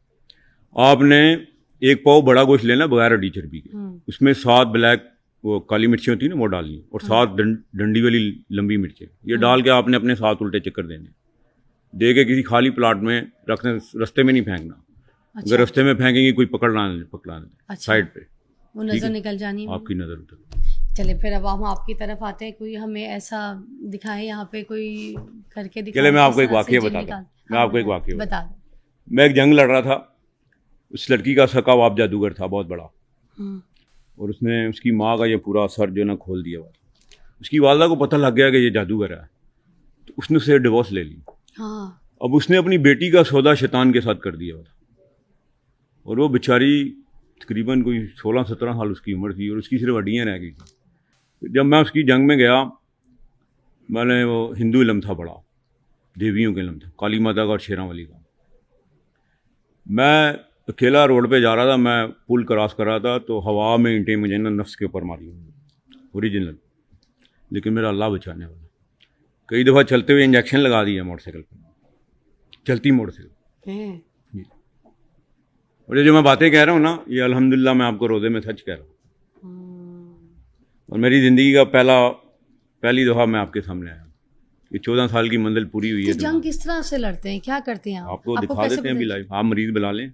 आपने एक पाव बड़ा गोश्त लेना बगैर हड्डी चर्बी के। उसमें 7 ब्लैक वो काली मिर्ची होती है ना, वो डालनी है, और 7 डंडी वाली लंबी मिर्चें ये डाल के आपने अपने 7 उल्टे चक्कर देने। दे के किसी खाली प्लाट में रखने, रास्ते में नहीं फेंकना।
अच्छा।
अगर रास्ते में फेंकेंगे कोई पकड़ना
अच्छा।
साइड पे,
वो नजर निकल जानी है।
आपकी नज़र उतर।
चले फिर अब हम आपकी तरफ आते हैं। कोई हमें ऐसा दिखाए यहाँ पे, कोई करके दिखाए।
चले मैं आपको
किस
एक
तरह
वाकया
से जिन
बताता हूँ।
निकाल-
मैं
हाँ,
आपको एक वाकया
बता दो।
मैं एक जंग लड़ रहा था। उस लड़की का सका बाप जादूगर था बहुत बड़ा, और उसने उसकी माँ का ये पूरा सर जो ना खोल दिया हुआ था। उसकी वालदा को पता लग गया कि ये जादूगर है, तो उसने उससे डिवोर्स ले ली।
हाँ।
अब उसने अपनी बेटी का सौदा शैतान के साथ कर दिया हुआ था, और वो बेचारी तकरीबन कोई 16-17 साल उसकी उम्र थी, और उसकी सिर्फ हड्डियाँ रह गई थी। जब मैं उसकी जंग में गया, मैंने वो हिंदू इलम था बड़ा, देवियों के इलम था, काली माता का और शेरां वाली का। मैं अकेला रोड पे जा रहा था, मैं पुल क्रॉस कर रहा था, तो हवा में ईंटें मुझे ना नफ्स के ऊपर मारी ओरिजिनल। लेकिन मेरा अल्लाह बचाने वाला। कई दफ़ा चलते हुए इंजेक्शन लगा दिया मोटरसाइकिल पर, चलती मोटरसाइकिल। और ये जो मैं बातें कह रहा हूँ ना, ये अल्हम्दुलिल्लाह मैं आपको रोज़े में सच कह रहा हूँ। और मेरी ज़िंदगी का पहली दफ़ा मैं आपके सामने आया। ये 14 साल की मंजिल पूरी हुई है।
जंग किस तरह से लड़ते हैं, क्या करते हैं आप?
आपको दिखा
कैसे
देते हैं अभी
पता-
लाइव। आप मरीज बुला लें,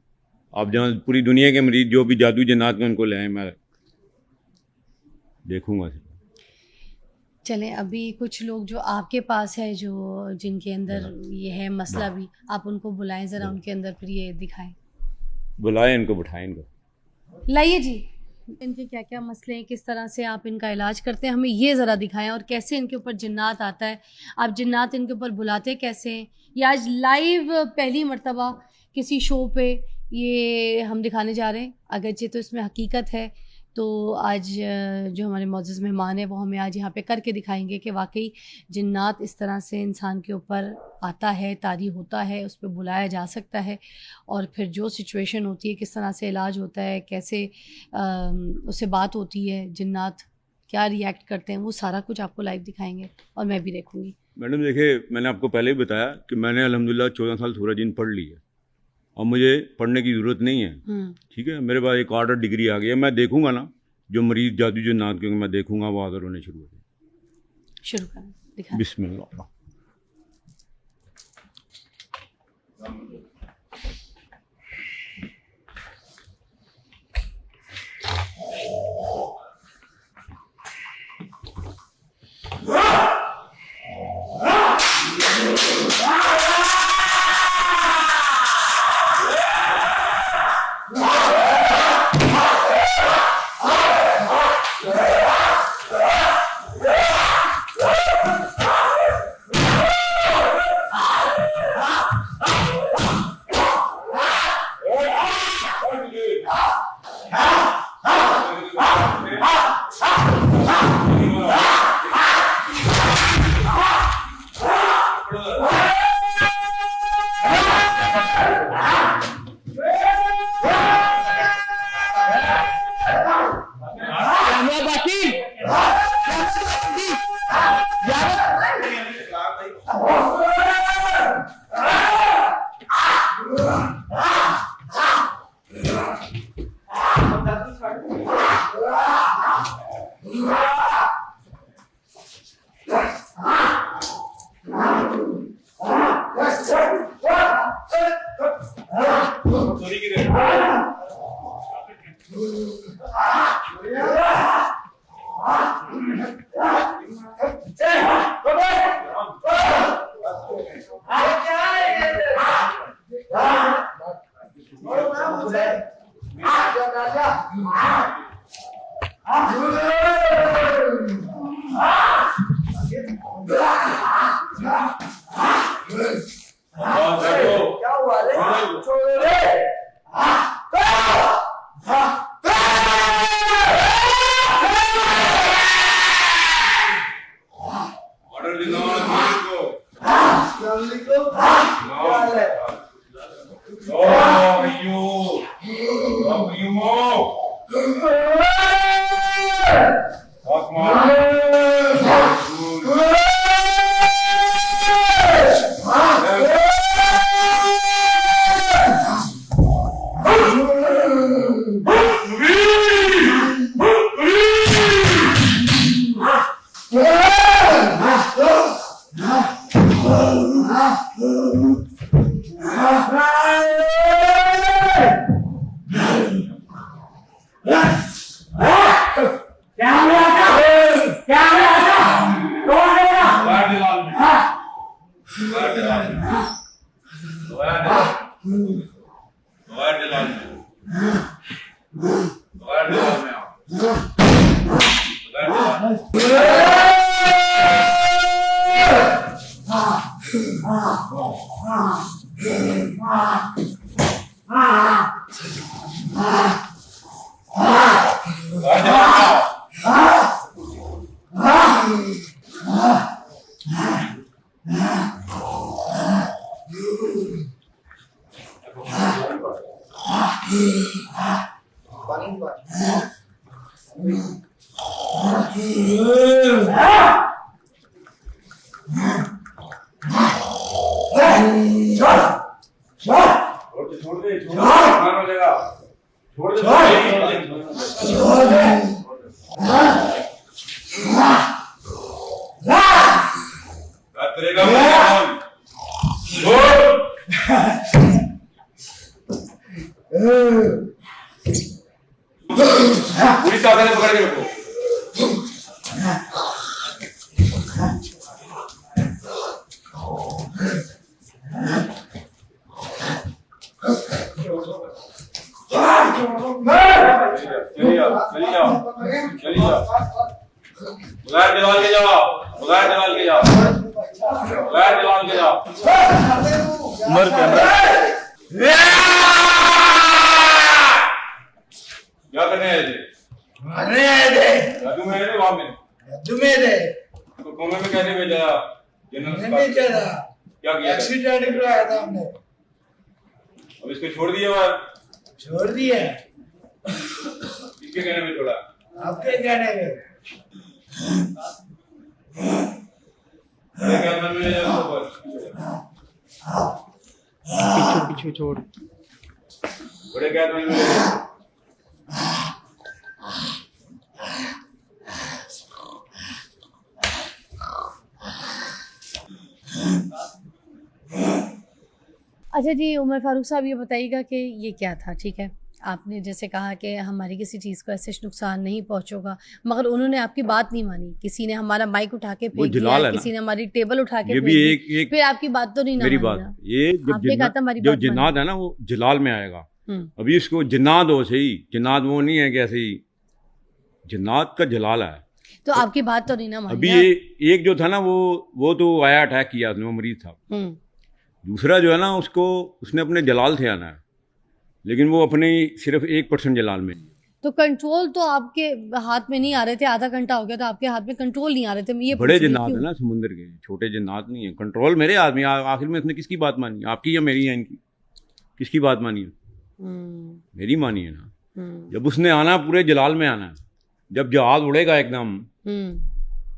आप जहाँ पूरी दुनिया के मरीज जो भी जादू जन्नात में उनको ले आए, मैं देखूंगा।
चलें, अभी कुछ लोग जो आपके पास है, जो जिनके अंदर ये है मसला भी, आप उनको बुलाएं ज़रा, उनके अंदर फिर ये दिखाएं।
बुलाएं इनको, बिठाएं इनको।
लाइए जी, इनके क्या क्या मसले हैं, किस तरह से आप इनका इलाज करते हैं, हमें ये ज़रा दिखाएं। और कैसे इनके ऊपर जिन्नात आता है, आप जिन्नात इनके ऊपर बुलाते कैसे हैं। ये आज लाइव पहली मर्तबा किसी शो पे ये हम दिखाने जा रहे हैं। अगरचे तो इसमें हकीकत है, तो आज जो हमारे मौजूद मेहमान हैं वो हमें आज यहाँ पे करके दिखाएंगे कि वाकई जिन्नात इस तरह से इंसान के ऊपर आता है, तारी होता है, उस पर बुलाया जा सकता है, और फिर जो सिचुएशन होती है किस तरह से इलाज होता है, कैसे उससे बात होती है, जिन्नात क्या रिएक्ट करते हैं, वो सारा कुछ आपको लाइव दिखाएंगे और मैं भी देखूँगी।
मैडम देखिए, मैंने आपको पहले भी बताया कि मैंने अल्हम्दुलिल्लाह 14 साल सूरज इन पढ़ ली है, और मुझे पढ़ने की ज़रूरत नहीं है। ठीक है, मेरे पास एक ऑर्डर डिग्री आ गई है। मैं देखूंगा ना जो मरीज जादू जन्नात के, मैं देखूंगा वो आदर होने शुरू हो गए।
शुरू करें, दिखाएं।
बिस्मिल्लाह।
पूरी ताकत से पकड़ के रखो। चलिए जाओ बगैर जलाल के जाओ, बगैर जलाल के जाओ, बगैर जलाल के जाओ। उमर के अंदर क्या करने आए थे?
मारने आए थे।
जादू में है वहां में?
जादू में थे।
तो कोमे में कैसे भेजा?
नहीं भेजा था।
क्या किया?
एक्सीडेंट कराया था हमने।
अब इसको छोड़ दिया बाहर?
छोड़ दिया।
किसके कहने में छोड़ा?
आपके कहने में।
क्या मन में जा ऊपर?
पीछे छोड़।
बड़े क्या मन में?
अच्छा जी, उमर फारूक साहब ये बताइएगा कि ये क्या था? ठीक है, आपने जैसे कहा कि हमारी किसी चीज़ को ऐसे नुकसान नहीं पहुंचेगा, मगर उन्होंने आपकी बात नहीं मानी। किसी ने हमारा माइक उठा के फेंक दिया, किसी ने हमारी टेबल उठा के
ये भी एक
फिर आपकी बात तो नहीं
मेरी
ना
बात, ये
आपने कहा था हमारी
जो
बात
जिन्नात है ना वो जलाल में आएगा।
मानी।
अभी इसको जिन्नात हो सही, जिन्नात वो नहीं है कि ऐसे ही, जिन्नात का जलाल है।
तो आपकी बात तो नहीं ना मानी।
अभी ये एक जो था ना वो तो आया, अटैक किया उसने, वो मरीज था। दूसरा जो है ना उसको, उसने अपने जलाल से आना है, लेकिन वो अपने सिर्फ 1% जलाल में।
तो कंट्रोल तो आपके हाथ में नहीं आ रहे थे, आधा घंटा हो गया तो आपके हाथ में कंट्रोल नहीं आ रहे थे। ये
बड़े जिन्नात है ना समुंदर के, छोटे जिन्नात नहीं है। कंट्रोल मेरे हाथ में। आखिर में इसने किसकी बात मानी? आपकी या मेरी या इनकी? किसकी बात मानी है? मेरी मानी है ना। जब उसने आना पूरे जलाल में आना है, जब जहाज उड़ेगा एकदम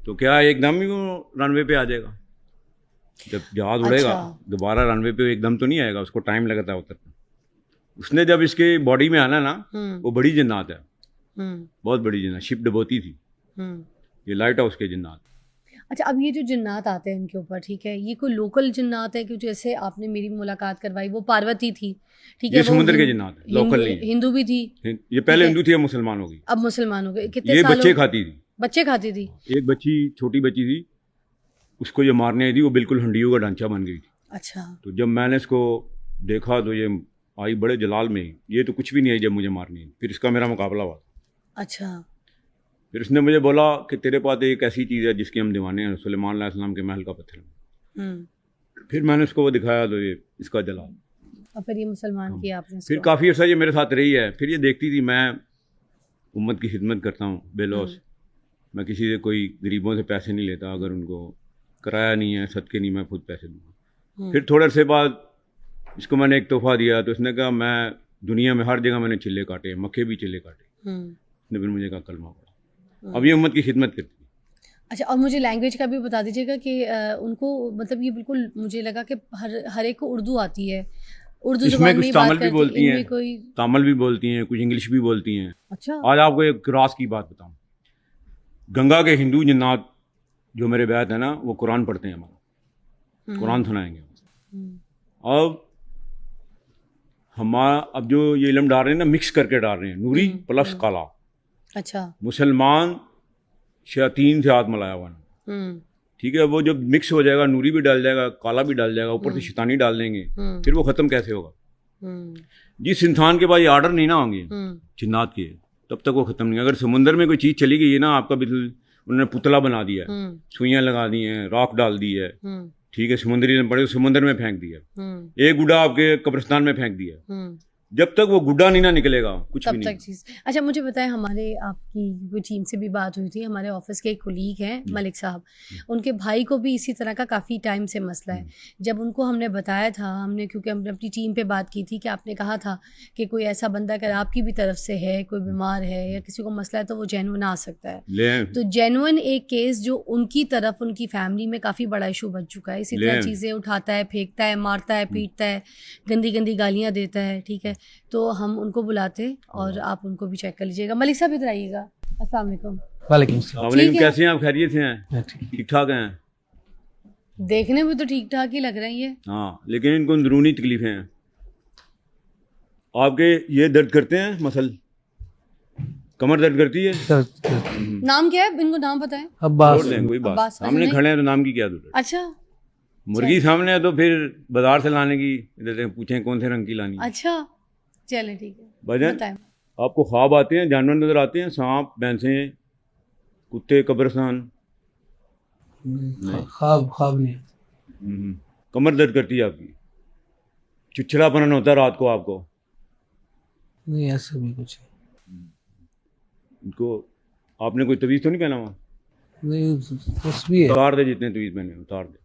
तो क्या एकदम ही वो रनवे पे आ जाएगा? जब जहाज उड़ेगा दोबारा रनवे पे एकदम तो नहीं आएगा, उसको टाइम लगता है उतरना। उसने जब इसके बॉडी में आना ना, वो बड़ी जिन्नात है, बहुत बड़ी जिन्नात, शिप डबोती थी। ये लाइट हाउस के जिन्नात।
अच्छा, अब ये जो जिन्नात आते हैं इनके ऊपर, ठीक है, ये कोई लोकल जिन्नात है? क्योंकि जैसे आपने मेरी मुलाकात करवाई, वो पार्वती थी, ठीक है,
ये समुद्र के जिन्नात है, लोकल नहीं।
हिंदू भी थी।
ये पहले हिंदू थी, अब मुसलमान हो गई।
अब मुसलमान हो गई। कितने
ये
साल
बच्चे खाती थी।
बच्चे खाती थी।
एक बच्ची, छोटी बच्ची थी, उसको ये मारने आई थी, वो बिल्कुल हंडियों का ढांचा बन गई थी।
अच्छा। तो
जब मैंने इसको देखा तो ये आई बड़े जलाल में ही, ये तो कुछ भी नहीं आई जब मुझे मारनी। फिर इसका मेरा मुकाबला हुआ।
अच्छा।
फिर उसने मुझे बोला कि तेरे पास एक ऐसी चीज़ है जिसकी हम दीवाने हैं, सुलेमान अलैहिस्सलाम के महल का पत्थर। फिर मैंने उसको वो दिखाया तो ये इसका जलाल।
और फिर ये मुसलमान किया आपने?
फिर काफ़ी अर्सा ये मेरे साथ रही है। फिर ये देखती थी मैं उम्मत की खिदमत करता हूँ बेलौस, मैं किसी से कोई गरीबों से पैसे नहीं लेता, अगर उनको किराया नहीं है, सदके नहीं, मैं खुद पैसे दूँगा। फिर थोड़े अरसे बाद इसको मैंने एक तोहफा दिया तो उसने कहा मैं दुनिया में हर जगह मैंने चिल्ले काटे, मक्खे भी चिल्ले काटे। उसने फिर मुझे कहा कलमा पढ़ा। अब ये उम्मत की खिदमत करती है।
अच्छा, और मुझे लैंग्वेज का भी बता दीजिएगा कि उनको, मतलब ये बिल्कुल मुझे लगा कि हर एक को उर्दू आती है, उर्दू
इसमें कुछ तामिल भी बोलती हैं,
कोई
तामिल भी बोलती हैं, कुछ इंग्लिश भी बोलती हैं।
अच्छा।
आज आपको एक राज की बात बताऊं, गंगा के हिंदू जिन्नात जो मेरे बैत है ना वो कुरान पढ़ते हैं, हमारा कुरान सुनाएंगे। अब हमारा अब जो ये इल्म डाल रहे हैं ना, मिक्स करके डाल रहे हैं, नूरी प्लस काला।
अच्छा।
मुसलमान शयातीन से हाथ मिलाया हुआ ना, ठीक है। वो जब मिक्स हो जाएगा, नूरी भी डाल जाएगा, काला भी डाल जाएगा, ऊपर से शैतानी डाल देंगे, फिर वो ख़त्म कैसे होगा? जिस इंसान के पास ये आर्डर नहीं ना होंगे जिन्नात के, तब तक वो ख़त्म नहीं। अगर समुंदर में कोई चीज़ चली गई है ना, आपका बिल्कुल उन्होंने पुतला बना दिया है, सुइयाँ लगा दी हैं, रॉक डाल दी है, ठीक है, समुद्री पड़े समुद्र में फेंक दिया, एक गुड्डा आपके कब्रिस्तान में फेंक दिया, जब तक वो गुड्डा नहीं ना निकलेगा कुछ भी
तब
नहीं।
तक चीज़। अच्छा, मुझे बताएं, हमारे आपकी वो टीम से भी बात हुई थी, हमारे ऑफिस के एक कोलीग हैं मलिक साहब, उनके भाई को भी इसी तरह का काफ़ी टाइम से मसला है। जब उनको हमने बताया था, हमने क्योंकि हमने अपनी टीम पे बात की थी कि आपने कहा था कि कोई ऐसा बंदा अगर आपकी भी तरफ से है, कोई बीमार है या किसी को मसला है, तो वो जेन्युइन आ सकता है। तो जेन्युइन एक केस जो उनकी तरफ, उनकी फैमिली में काफ़ी बड़ा इशू बन चुका है। इसी तरह चीज़ें उठाता है, फेंकता है, मारता है, पीटता है, गंदी गंदी गालियाँ देता है, ठीक है। तो हम उनको बुलाते और आप उनको भी चेक कर लीजिएगा। मलिक साहब इधर आइएगा। अस्सलाम वालेकुम।
वालेकुम सलाम।
ठीक है।
कैसे हैं आप? खैरियत से हैं? ठीक ठाक हैं?
देखने में तो ठीक ठाक ही लग रही है।
हाँ, लेकिन इनको अंदरूनी तकलीफें हैं। आपके ये दर्द करते हैं मसल, कमर दर्द करती है?
नाम क्या है? इनको नाम पता है?
अब्बास।
छोड़ दें, कोई बात।
अब्बास।
सामने
अच्छा,
खड़े हैं तो नाम की क्या जरूरत?
अच्छा
मुर्गी सामने है तो फिर बाजार से लाने की इधर से पूछें कौन से रंग की लानी है।
अच्छा, चले ठीक है,
भजन
बताएं।
आपको ख्वाब आते हैं, जानवर नजर आते हैं, सांप, भैंसें, कुत्ते, कब्रिस्तान?
ख्वाब नहीं।
कमर दर्द करती है आपकी? चिड़चिड़ापन होता है रात को आपको?
नहीं, ऐसा भी कुछ
इनको आपने कोई तवीज़ तो नहीं पहना हुआ?
नहीं, कुछ भी है।
उतार दे, जितने तवीज़ पहने उतार दे,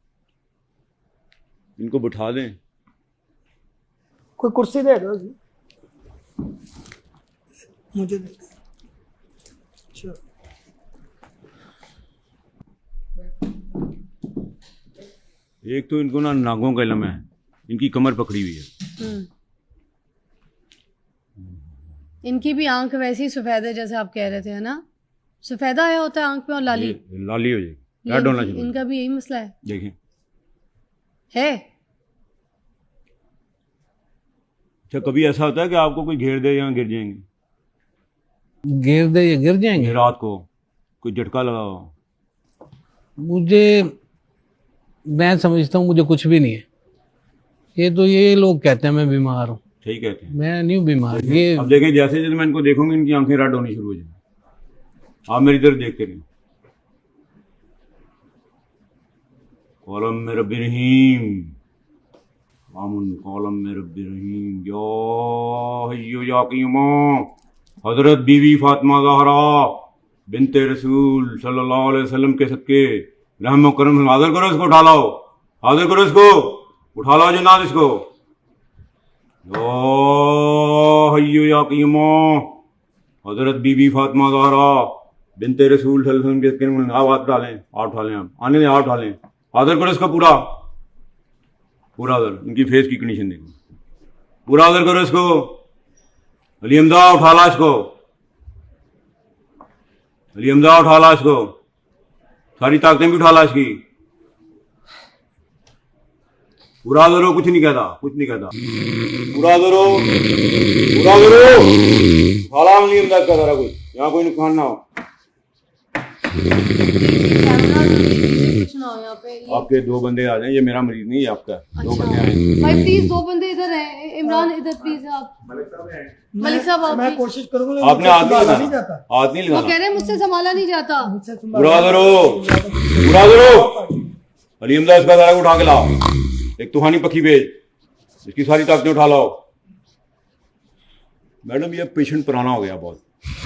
इनको बिठा दें।
कोई कुर्सी दे दो जी। मुझे दे दो। अच्छा।
एक तो इनको ना नागों का इल्म है, इनकी कमर पकड़ी हुई है।
इनकी भी आंख वैसी ही सफेद है जैसे आप कह रहे थे, है ना? सफेदा आया होता है आंख में और लाली।
ये लाली हो जाएगी, रेड होना चाहिए।
इनका भी यही मसला है।
देखें,
है।
अच्छा, कभी ऐसा होता है कि आपको कोई घेर दे या गिर जाएंगे?
गिर दे या गिर जाएंगे?
रात को कोई झटका लगा हो?
मैं समझता हूँ मुझे कुछ भी नहीं है। ये तो ये लोग कहते हैं मैं बीमार हूँ।
ठीक कहते हैं।
मैं नहीं हूँ बीमार। ये
अब देखें, जैसे जैसे मैं इनको देखूंगी इनकी आंखें रेड होनी शुरू हो जाएंगी। आप मेरी तरफ देखते रहिए। कौलम में रब्बी रहीम, आमुन कौलम में रब्बी रहीम, या हय्यु या क़य्यूमु। हजरत बीवी फातिमा ज़हरा बिनते रसूल सल्लल्लाहु अलैहि वसल्लम के सदके रहम करम। हाजिर करो इसको, उठा लाओ, हाजिर करो इसको, उठा लाओ जनाब इसको। या हय्यु या क़य्यूमु। हजरत बीवी फातिमा ज़हरा बिनते रसूल सल्लल्लाहु अलैहि वसल्लम के, आप हाथ डालें, हाथ उठा लें, आप आने दें, हाथ उठा लें, हाजिर करो इसको पूरा पूरा। हाजिर, इनकी फेस की कंडीशन देखो, पूरा हाजिर करो इसको। अली हमजा उठा ला इसको, अली हमजा उठा ला इसको, सारी ताकतें भी उठा ला इसकी। पूरा हाजिर हो, कुछ नहीं कहता, कुछ नहीं कहता। पूरा हाजिर हो, पूरा हाजिर हो, उठा ला अली हमजा का सारा कुछ, यहाँ कोई नुकसान ना हो।
कुछ ना हो यहाँ पे।
आपके दो बंदे आ जाएं, ये मेरा मरीज नहीं है, आपका दो बंदे आए।
भाई प्लीज, दो बंदे इधर हैं। इमरान इधर प्लीज। आप मलिक साहब, आप
मैं
please।
कोशिश करूंगा।
आपने हाथ नहीं
नहीं
लगाना,
जाता।
हाथ नहीं
वो
लगाना।
कह रहे हैं मुझसे संभाला नहीं जाता।
मुझसे
पूरा हाजिर हो, पूरा हाजिर हो। अली हमजा इसका सारा उठा के लाओ, एक तूफानी पक्षी भेज, इसकी सारी ताकतें उठा लाओ। मैडम, ये पेशेंट पुराना हो गया बहुत,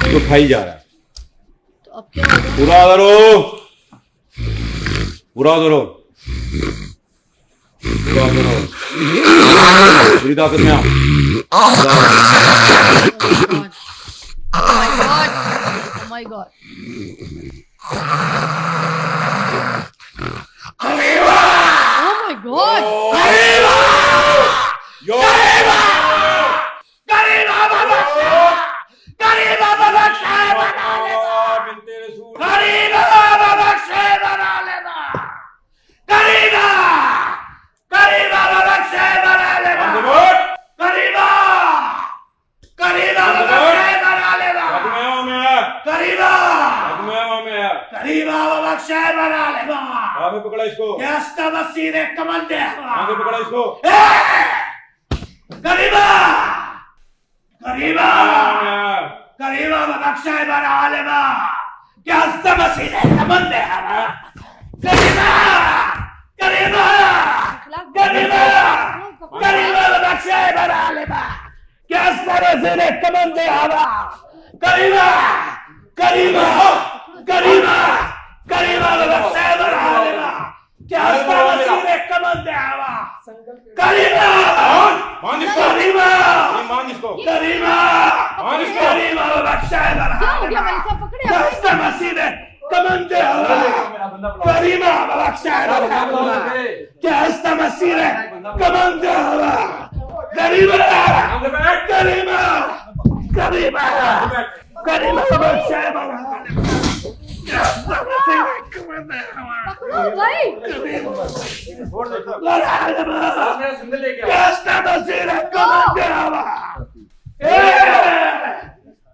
तो खाई जा रहा है।
तो अब क्या होगा?
पूरा हाजिर हो, पूरा हाजिर हो, पूरा हाजिर हो, पूरी ताकत में आ।
Oh my God. Oh my God.
बिनते रसूल
Alema.
आगे पकड़ा इसको,
Ya está Masire Kamandeha.
आगे पकड़ा इसको।
Kariba. Kariba. Kariba Bakshay Bara Alema. Ya está Masire Kamandeha. Kariba. Kariba. Kariba. Kariba Bakshay Bara Alema. Ya está Masire Kamandeha. Kariba. Kariba. Kariba. Kariba Bakshay Bara Alema. Ya está Masire Kamandeha. Kariba.
मान इसको,
Kariba.
ये मान इसको,
Kariba.
मान इसको।
Kariba Bakshay Bara
क्या हो गया
Alema.
भाई साहब, पकड़े
Ya
आप?
está Masire Kamandeha. Kariba Bakshay Bara Alema. Ya está Masire Kamandeha. Kariba. Kariba. Kariba. Kariba Bakshay Bara Alema. Ya está Masire Kamandeha.
पकड़ो भाई।
Bara Alema.
मेरा सिंगल लेके आओ।
Ya está Masire Kamandeha.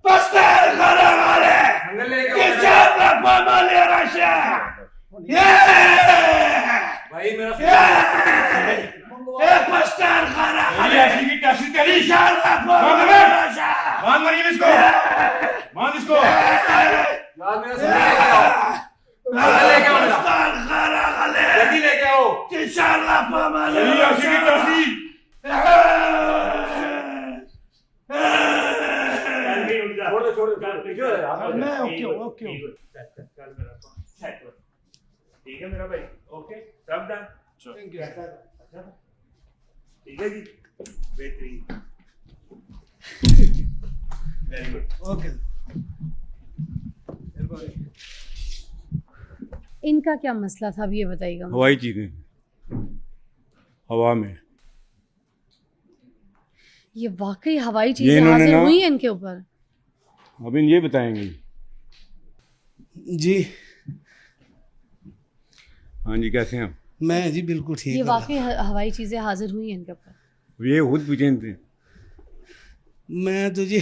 Pastel Karagale.
Single लेके आओ।
Kisha Family Russia.
भाई मेरा
Pastel
तेरी
Karagale.
ऐसी की कैसी तेरी,
Kisha Family Russia.
मान मरीम इसको, मान इसको।
यार मेरा सिंगल लेके आओ। लेके आओ मेरा।
Pastel Karagale.
जल्दी लेके आओ।
Kisha Family
तेरी ऐसी की कैसी,
छोड़ दो क्यों है यार?
मैं ओके
ठीक है मेरा भाई, ओके सब डन। ठीक है जी, बेहतरीन, वेरी गुड।
ओके
इनका क्या मसला था, अब ये बताइएगा मुझे।
हवाई चीजें, हवा में।
ये वाकई हवाई
ये
चीजें
इन्होंने
हाजिर
ना-
हुई हैं इनके ऊपर?
अब इन ये बताएंगे।
जी
हाँ जी, कैसे हैं आप?
मैं जी बिल्कुल ठीक
ये
हूँ।
वाकई हवाई चीजें हाजिर हुई हैं इनके ऊपर?
ये खुद पूछे थे।
मैं तो जी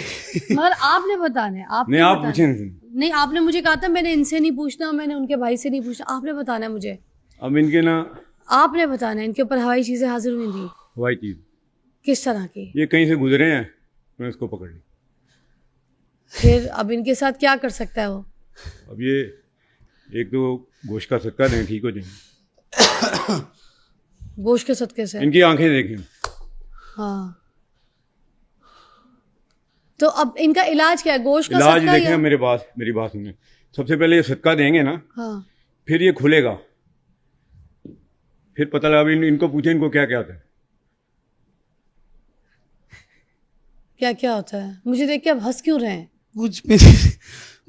मगर आपने बताना है, आपने
नहीं, आप
बताना
पूछे
है।
थे।
नहीं, आपने मुझे कहा था मैंने इनसे नहीं पूछना, मैंने उनके भाई से नहीं पूछना, आपने बताना है मुझे।
अब इनके ना
आपने बताना है इनके ऊपर हवाई चीजें हाजिर हुई थी,
हवाई चीज,
किस तरह की?
ये कहीं से गुजरे हैं, मैं उसको पकड़ ली।
फिर अब इनके साथ क्या कर सकता है वो?
अब ये एक तो गोश्त का सदका दें, ठीक हो जाए।
गोश्त के सदके से?
इनकी आंखें देखें।
हाँ, तो अब इनका इलाज क्या है? गोश्त का
इलाज
सदका
देखें,
या?
मेरी बात सुने। सबसे पहले ये सदका देंगे ना,
हाँ,
फिर ये खुलेगा, फिर पता लगा। इनको पूछे इनको क्या क्या आता है।
क्या क्या होता है? मुझे देख के अब हंस क्यों रहे हैं?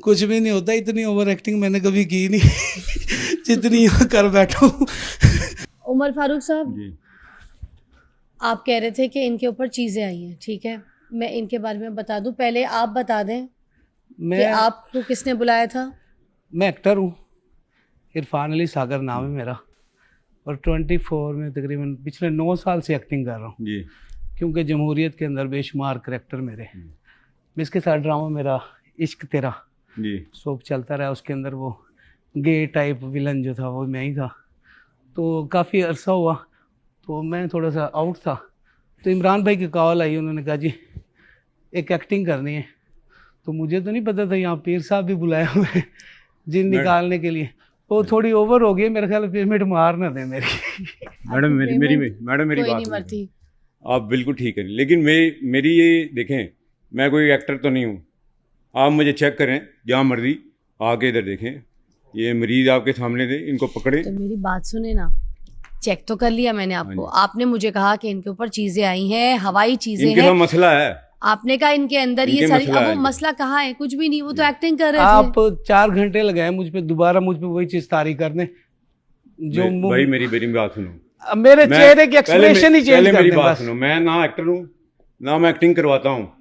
कुछ भी नहीं होता। इतनी ओवर एक्टिंग मैंने कभी की नहीं जितनी यहाँ कर बैठा हूँ।
उमर फारूक साहब,
जी,
आप कह रहे थे कि इनके ऊपर चीज़ें आई हैं, ठीक है, मैं इनके बारे में बता दूं। पहले आप बता दें कि
मैं
आपको किसने बुलाया था?
मैं एक्टर हूँ, इरफान अली सागर नाम है मेरा, और 24 में तकरीबन पिछले 9 साल से एक्टिंग कर रहा हूँ।
जी,
क्योंकि जमहूरियत के अंदर बेशुमार करैक्टर मेरे। मैं इसके साथ ड्रामा मेरा इश्क तेरा
जी,
सोप चलता रहा, उसके अंदर वो गे टाइप विलन जो था वो मैं ही था। तो काफ़ी अरसा हुआ, तो मैं थोड़ा सा आउट था, तो इमरान भाई की कॉल आई, उन्होंने कहा जी एक एक्टिंग करनी है। तो मुझे तो नहीं पता था यहाँ पीर साहब भी बुलाए हुए हैं जिन निकालने के लिए। वो थोड़ी ओवर हो गई, मेरे ख्याल पेमेंट मार ना दे मेरी।
मैडम मेरी
कोई
बात
नहीं
सुनिए।
मरती।
आप बिल्कुल ठीक है, लेकिन मेरी ये देखें, मैं कोई एक्टर तो नहीं हूँ। आप मुझे चेक करें जहाँ मर्जी, आके इधर देखें, ये मरीज आपके सामने थे, इनको पकड़े।
तो मेरी बात सुने ना, चेक तो कर लिया मैंने आपको। आपने मुझे कहा कि इनके ऊपर चीजें आई हैं, हवाई चीजें
इनके
हैं।
ना मसला है।
आपने कहा इनके अंदर ये
इनके
सारी,
मसला
अब वो
है।
मसला कहाँ है? कुछ भी नहीं, वो तो एक्टिंग कर रहे थे।
आप 4 घंटे लगाए मुझ पे, दोबारा मुझ पे वही चीज़ तारी करने जो
भाई मेरी बात सुनो।
अब मेरे
मैं-
चेहरे की
पहले
एक्सप्रेशन ही चेंज
पहले
कर
मेरी
दें
बात
बस।
सुनो। मैं ना एक्टर हूँ ना मैं एक्टिंग करवाता हूँ।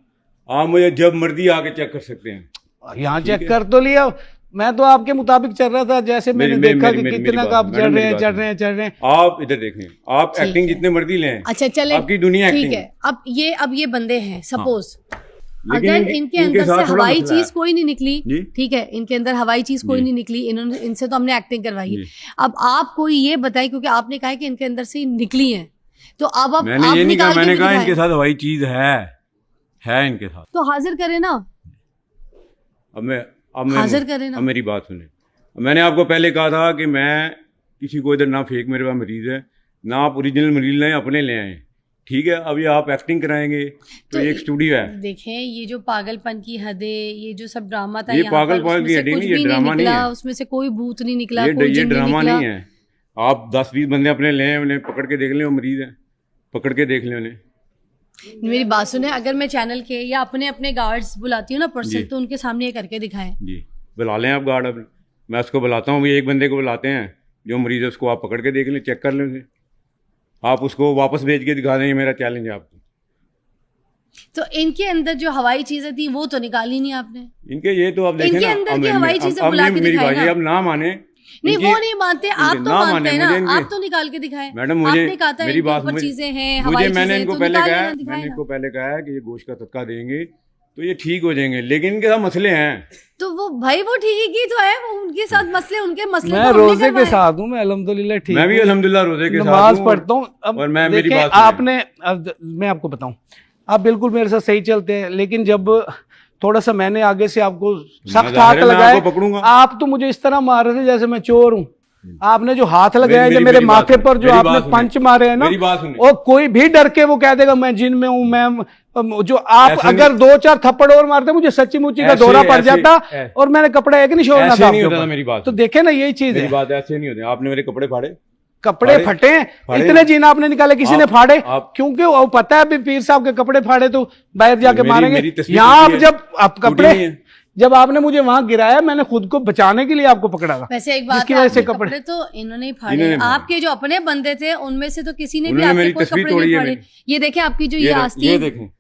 आप मुझे जब मर्जी आके चेक कर सकते हैं।
यहाँ चेक कर तो लिया, मैं तो आपके मुताबिक चल रहा था, जैसे मैंने देखा कि कितना का आप चढ़ रहे हैं।
आप इधर देखें, आप
ठीक
एक्टिंग
है।
जितने मर्जी लें,
अच्छा चले,
आपकी दुनिया
ठीक
एक्टिंग
है। अब ये बंदे हैं, सपोज
लेकिन
अगर इनके अंदर
साथ
से
थोड़ा
हवाई
मसला है।
चीज कोई नहीं निकली,
जी।
ठीक है, इनके अंदर हवाई चीज कोई
जी।
नहीं निकली, इन्होंने इनसे तो हमने एक्टिंग करवाई है।
जी।
अब आप कोई ये बताइए, क्योंकि आपने कहा है कि इनके अंदर से ही निकली है, तो अब आप
मैंने
आप
ये नहीं कहा,
निकाल के
मैंने
भी
कहा
दिखाएं।
इनके साथ हवाई चीज है इनके साथ।
तो हाजिर करें ना,
अब मैं
हाजिर करें ना।
अब मेरी बात सुने। मैंने आपको पहले कहा था कि मैं किसी को इधर ना फेक मेरे पास मरीज है, ना आप ओरिजिनल मरीज लें, अपने ले आए। ठीक है, अब ये आप एक्टिंग कराएंगे तो एक स्टूडियो है।
देखें, ये जो पागलपन की हदें, ये जो सब ड्रामा था
ये
यहाँ पर,
पागलपन
उसमें
की
से
हदें
कुछ
नहीं, ये
भी नहीं
ड्रामा नहीं
निकला,
है।
उसमें से कोई भूत नहीं निकला,
ये
कोई जिन नहीं
ड्रामा
निकला।
नहीं है। आप 10-20 बंदे अपने लें, उन्हें पकड़ के देख लें, वो मरीज है, पकड़ के देख लें उन्हें।
मेरी बात सुने, अगर मैं चैनल के या अपने अपने गार्ड्स बुलाती हूँ ना पर्सन,
जी।
तो उनके सामने ये करके दिखाएं।
जी, बुला लें आप गार्ड। अब मैं उसको बुलाता हूँ, एक बंदे को बुलाते हैं जो मरीज है, उसको आप पकड़ के देख लें, चेक कर लें उसे। आप उसको वापस भेज के दिखा दें, ये मेरा चैलेंज है आपको।
तो इनके अंदर जो हवाई चीजें थी वो तो निकाली नहीं आपने।
इनके ये तो आप देखें
इनके
ना,
अंदर
अब
की हवाई
अब-
चीजें
अब
बुला के
मेरी
दिखाएं
भाई
ना।
अब ना माने।
नहीं,
इनकी-
वो नहीं मानते, आप
इनके
तो
ना
मानते
माने,
हैं ना,
मुझे इनके-
आप तो निकाल के दिखाएं।
मैडम मुझे
आपने कहा था
मेरी
इनके
बात
ऊपर
मुझे
चीजें हैं,
मुझे
हवाई
मैंने
चीजें,
इनको
तो
पहले
निकाल
कहा
लेना,
है,
दिखाएं
मैंने
ना।
इनको पहले कहा है कि ये गोश्त का तत्का देंगे तो ये ठीक हो जाएंगे, लेकिन इनके साथ मसले हैं।
तो वो भाई वो ठीक ही तो है, वो उनके साथ मसले, उनके मसले
मैं
तो हमने
रोजे के
करवाए।
साथ हूँ, मैं अल्हम्दुलिल्लाह ठीक
मैं भी
हूँ।
अल्हम्दुलिल्लाह रोजे के साथ
नमाज
हूँ
पढ़ता हूँ। अब
और मैं मेरी
देखें,
बात सुनिए।
आपने अब मैं आपको बताऊं, आप बिल्कुल मेरे साथ सही चलते हैं, लेकिन जब थोड़ा सा मैंने आगे से आपको सख्त हाथ
मैं
लगाया,
आपको पकड़ूंगा।
आप तो मुझे इस तरह मार रहे थे जैसे मैं चोर हूँ। आपने जो हाथ लगाया, जो मेरे
मेरी बात
माथे
सुनिए,
पर जो
मेरी
आपने
बात सुनिए,
पंच मारे हैं ना,
मेरी बात सुनिए।
और कोई भी डर के वो कह देगा मैं जिन में हूँ, मैं जो आप
ऐसे
अगर 2-4 थप्पड़ और मारते मुझे सच्ची मुच्ची का
ऐसे-
दौरा पड़
ऐसे-
जाता और मैंने कपड़ा एक नहीं छोड़ना
ऐसे
था
नहीं
आपके
होता था
ऊपर।
मेरी बात
तो
सुनिए।
देखे ना, यही चीज
मेरी
है।
बात ऐसे नहीं होती। आपने मेरे कपड़े फाड़े,
कपड़े
फाड़े?
फटे,
फाड़े?
इतने जीन आपने निकाले, किसी ने
आप-
फाड़े?
आप-
क्योंकि वो पता है अभी पीर साहब के कपड़े फाड़े तो बाहर जाके
मेरी
मारेंगे।
तस्वीर
यहाँ
टूटी
अब
है।
जब आप
टूटी
कपड़े,
नहीं है।
जब आपने मुझे वहां गिराया, मैंने खुद को बचाने के लिए आपको पकड़ा था।
वैसे एक बात
जिसकी
है,
वजह से
आपके
कपड़े
कपड़े तो इन्होंने ही फाड़े।
इन्होंने फाड़े।
आपके जो अपने बंदे थे उनमें से तो किसी ने भी
उन्होंने
आपके
मेरी
कोई
तस्वीर
कपड़े
तोड़ी
नहीं
है
फाड़े।
मेरी।
ये देखें आपकी जो ये
ये
आस्तीन,
देखें,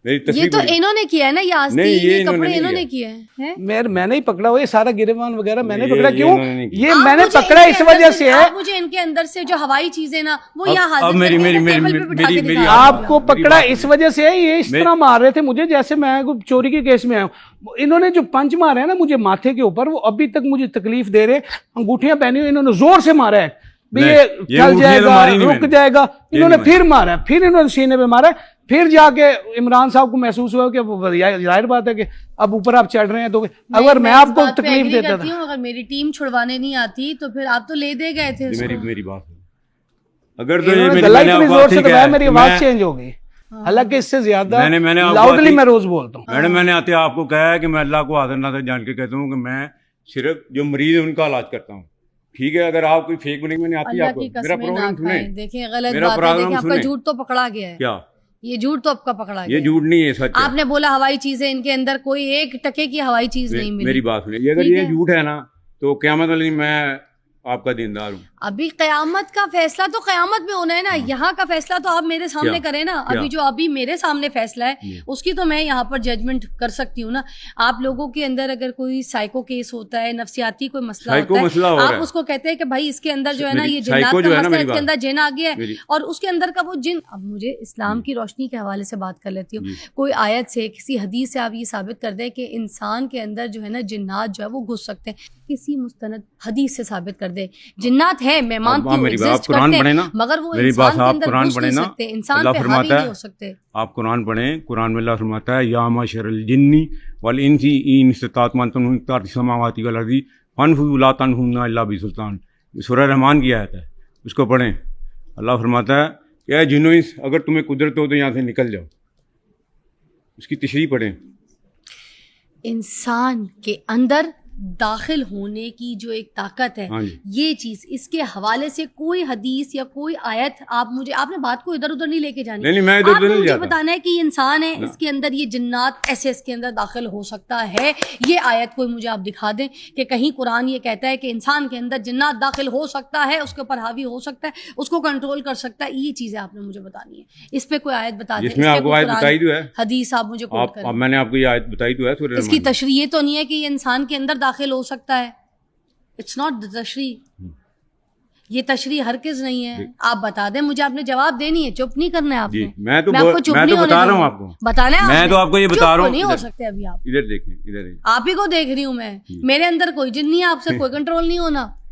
मेरी
ये
तस्वीर
तो
तोड़ी।
इन्होंने किया है ना, ये आस्तीन,
नहीं, ये
ये
इन्होंने
कपड़े
नहीं
इन्होंने
किया।
किए हैं।
मैंने ही पकड़ा हुआ, ये सारा गिरेबान वगैरह मैंने
ये-
पकड़ा।
ये
क्यों?
इन्होंने नहीं किया।
ये
आप
मैंने
मुझे
पकड़ा
इनके
इस
अंदर
वजह
से-
से है।
आप मुझे इनके अंदर से जो हवाई चीजें ना वो
अब-
यहाँ
अब
हाजिर
मेरी-
करके
मेरी-
टेबल पे
मेरी-
बिठा के
मेरी-
दिखा।
आपको
मेरी
पकड़ा
बात
इस वजह से है, ये इस तरह मार रहे थे मुझे जैसे मैं कोई चोरी के केस में आया हूं। इन्होंने जो पंच मारे हैं ना मुझे माथे के ऊपर, वो अभी तक मुझे तकलीफ दे रहे। अंगूठियां पहनी हुई, इन्होंने जोर से मारा है भी
नहीं,
ये
ये
चल
अंगूठियां तो
जाएगा,
मारी नहीं
रुक
मैंने।
जाएगा।
ये
इन्होंने
नहीं
फिर मारा है, फिर इन्होंने सीने पे मारा है। फिर जाके इमरान साहब को महसूस हुआ कि वो जाहिर बात है कि अब ऊपर आप चढ़ रहे हैं, तो अगर मैं
इस
आपको
बात पे
तकलीफ
agree
देता
करती
था।
हूँ, अगर मेरी टीम छुड़वाने नहीं आती तो फिर आप तो ले दे गए थे
ये
उसको।
मेरी बात है। अगर तो ये
इन्होंने
मेरी
गला
मैंने
इतनी
आपको
जोर से
ठीक है,
दबाया, मेरी
कि
आवाज
मैं-
चेंज हो गई। हालांकि इससे ज्यादा
मैंने आपको
लाउडली
ठीक-
मैं रोज बोलता हूँ।
मैडम मैंने आते आपको कहा है कि मैं अल्लाह को हाजिर नाज़िर जान के कहता हूँ कि मैं सिर्फ जो मरीज है उनका इलाज करता हूँ। ठीक है, अगर आप कोई फेक बनेंगे, मैंने आती है
अल्लाह
आपको
की
मेरा
कसमें ना
प्रोग्राम सुने।
खाएं। देखिए गलत
मेरा
बात है,
प्रोग्राम
देखिए आपका
सुने।
झूठ तो पकड़ा गया है।
क्या
ये झूठ तो आपका पकड़ा गया
ये
है।
झूठ नहीं है, सच है।
आपने बोला हवाई चीजें, इनके अंदर कोई 1 टके की हवाई चीज नहीं मिली।
मेरी बात सुनिए, अगर
ठीक
ये
है।
झूठ है ना तो क़यामत वाले दिन मैं आपका दीनदार हूँ।
अभी कयामत का फैसला तो कयामत में होना है ना, यहाँ का फैसला तो आप मेरे सामने
क्या?
करें ना।
क्या?
अभी जो अभी मेरे सामने फैसला है उसकी तो मैं यहाँ पर जजमेंट कर सकती हूँ ना। आप लोगों के अंदर अगर कोई साइको केस होता है, नफ्सियाती कोई मसला
साइको
होता
मसला
है,
हो रहा
आप
है।
उसको कहते हैं कि भाई इसके अंदर जो है ना
मेरी
ये जिन्नात
साइको
का
जो है ना,
मसला है,
मेरी
इसके
बात।
अंदर जिन आ गया है
मेरी-
और उसके अंदर का वो जिन। अब मुझे इस्लाम की रोशनी के हवाले से बात कर लेती हूँ। कोई आयत से, किसी हदीस से आप ये साबित कर दें कि इंसान के अंदर जो है ना जिन्नात जो है वो घुस सकते हैं। किसी मुस्तनद हदीस से साबित कर दे जिन्नात है, मैं मानती हूँ
मेरी बात, आप
exist
कुरान
करते हैं,
पढ़े ना,
मगर वो
मेरी
इंसान
बात
के
आप
अंदर
कुरान
घुस
पढ़े
नहीं
ना,
सकते, इंसान
अल्लाह
पे हावी
फरमाता
नहीं
है,
हो सकते।
आप कुरान पढ़ें, कुरान में अल्लाह फरमाता है या माशरल जिन्नी वल इंसी इन इस्तताअतम तनफुज़ु समावाति वल अर्ज़ि फनफुज़ू ला तनफुज़ूना इल्ला बिसुल्तान। सूरह रहमान की आयत है, उसको पढ़ें। अल्लाह फरमाता है कि ऐ जिन्नो इंस, अगर तुम्हें कुदरत हो तो यहाँ से निकल जाओ। उसकी तशरीह पढ़ें।
इंसान के अंदर दाखिल होने की जो एक ताकत है,
हाँ जी।
ये चीज, इसके हवाले से कोई हदीस या कोई आयत आप मुझे, आपने बात को इधर उधर नहीं लेके जानी।
नहीं, मैं इधर उधर
आपने
नहीं
मुझे
जाता।
बताना है कि ये इंसान है, इसके अंदर ये जिन्नात ऐसे इसके अंदर दाखिल हो सकता है। ये आयत कोई मुझे आप दिखा दें कि कहीं कुरान ये कहता है कि इंसान के अंदर जिन्नात दाखिल हो सकता है, उसके ऊपर हावी हो सकता है, उसको कंट्रोल कर सकता है। ये चीजें आपने मुझे बतानी है। इस पे कोई आयत बता दें,
जिसमें
इस पे
आपको
कोई
आयत
कुरान,
बताई तो है।
हदीस आप मुझे कोट
आप
करें।
अब मैंने आपको ये आयत बताई तो है सूरह
इसकी
रहमान।
तशरीह ये तो नहीं है कि ये इंसान के अंदर दाखिल हो सकता है। इट्स नॉट द तशरीह। ये तशरीह हरगिज़ नहीं है। आप बता दें, मुझे आपने जवाब देनी है, चुप नहीं करना है
जी
आपने।
मैं तो
आपको चुप नहीं होने
बता रहा हूँ
दूंगी।
आपको,
बताना है
मैं
आपने।
तो आपको ये
चुप
बता रहा
तो
हूँ।
नहीं हो सकते अभी आप।
इधर देखें, इधर
आप ही को देख रही हूँ मैं, मेरे अंदर कोई जिन नहीं है, आपसे कोई कंट्रोल नहीं होना।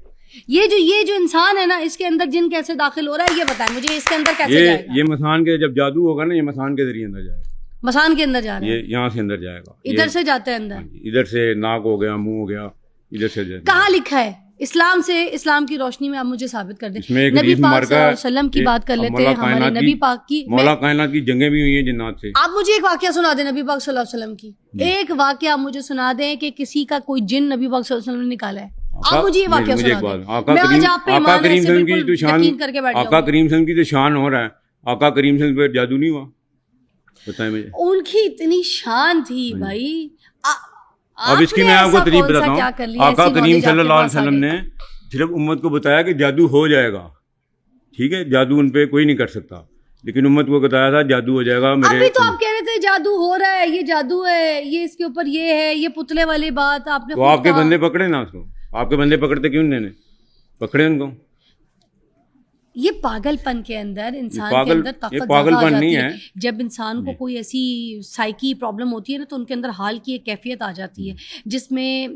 ये जो इंसान है ना, इसके अंदर जिन कैसे दाखिल हो रहा है, ये बताएं मुझे, इसके अंदर कैसे जाएगा?
ये मसान के जब जादू होगा ना, ये मसान के जरिए अंदर जाएगा।
मसान के अंदर जा रहा
ये
है,
यहाँ से अंदर जाएगा,
इधर से जाते हैं अंदर।
इधर से नाक हो गया, मुंह हो गया, इधर से जाएगा।
कहाँ लिखा है? इस्लाम से, इस्लाम की रोशनी में आप मुझे साबित कर दें।
इसमें एक
नबी
हदीस
पाक
मुबारक
सल्लल्लाहु अलैहि वसल्लम की
है,
बात कर
ये
लेते हैं। हमारे
कायनात
नबी पाक की
मौला कायनात की जंगें भी हुई हैं जिन्नात से।
आप मुझे एक वाकया सुना दें नबी पाक सल्लल्लाहु अलैहि वसल्लम की। एक वाकया आप मुझे सुना दें कि किसी का कोई जिन नबी पाक सल्लल्लाहु अलैहि वसल्लम ने निकाला है। आप मुझे ये वाकया सुना दें। मैं आज आप पे ईमान है, ऐसे बिल्कुल यकीन करके बैठ
आका
जाऊंगी।
करीम सल्लल्लाहु की तो शान हो रहा है, आका करीम सल्लल्लाहु पे जादू नहीं हुआ? बताएं मुझे।
उनकी इतनी शान थी भाई।
अब इसकी मैं आपको तरीफ बताता हूँ। आका करीम सल्लल्लाहु अलैहि वसल्लम ने सिर्फ उम्मत को बताया कि जादू हो जाएगा, ठीक है, जादू उन पे कोई नहीं कर सकता, लेकिन उम्मत को बताया था जादू हो जाएगा। मेरे
अभी तो आप कह रहे थे जादू हो रहा है, ये जादू है, ये इसके ऊपर ये है, ये पुतले वाली बात आपने
तो आपके बंदे पकड़े ना उसको, आपके बंदे पकड़ते क्यों नहीं? पकड़े उनको।
ये पागलपन के अंदर इंसान के
पागल-
अंदर ताकत
ये
ज्यादा
पागलपन
आ जाती
नहीं
है।
है।
जब इंसान को कोई ऐसी साइकी प्रॉब्लम होती है ना, तो उनके अंदर हाल की एक कैफियत आ जाती है, जिसमें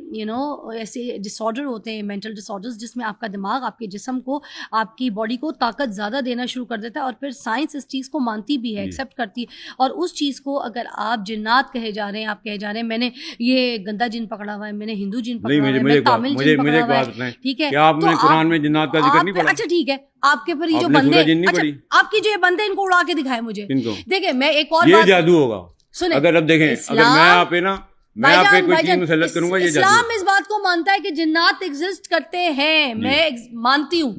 ऐसे डिसऑर्डर होते हैं, मेंटल डिसऑर्डर्स, जिसमें आपका दिमाग आपके जिस्म को, आपकी बॉडी को ताकत ज़्यादा देना शुरू कर देता है। और फिर साइंस इस चीज़ को मानती भी है, एक्सेप्ट करती है। और उस चीज़ को अगर आप जिन्नात कहे जा रहे हैं, आप कहे जा रहे हैं मैंने ये गंदा जिन पकड़ा हुआ है, मैंने हिंदू जिन पकड़ा
नहीं,
हुआ है,
मुझे
मैं तामिल जिन
मुझे
पकड़ा
एक
हुआ
बात
है,
बताएं,
ठीक है?
क्या आपने
तो
कुरान में जिन्नात का जिक्र नहीं पढ़ा?
अच्छा ठीक है, आपके पर ये जो
आपने
बंदे,
सूरह जिन नहीं
अच्छा
पढ़ी?
आपकी जो ये बंदे, इनको उड़ा के दिखाए मुझे।
किनको?
देखिए मैं एक और
ये
बात
जादू होगा।
सुने,
अगर अब देखें, अगर मैं आप पे ना, मैं आप पे कोई चीज मुसल्लत करूंगा, ये जादू
इस्लाम इस बात को मानता है कि जिन्नात एग्जिस्ट करते हैं, मैं मानती हूँ,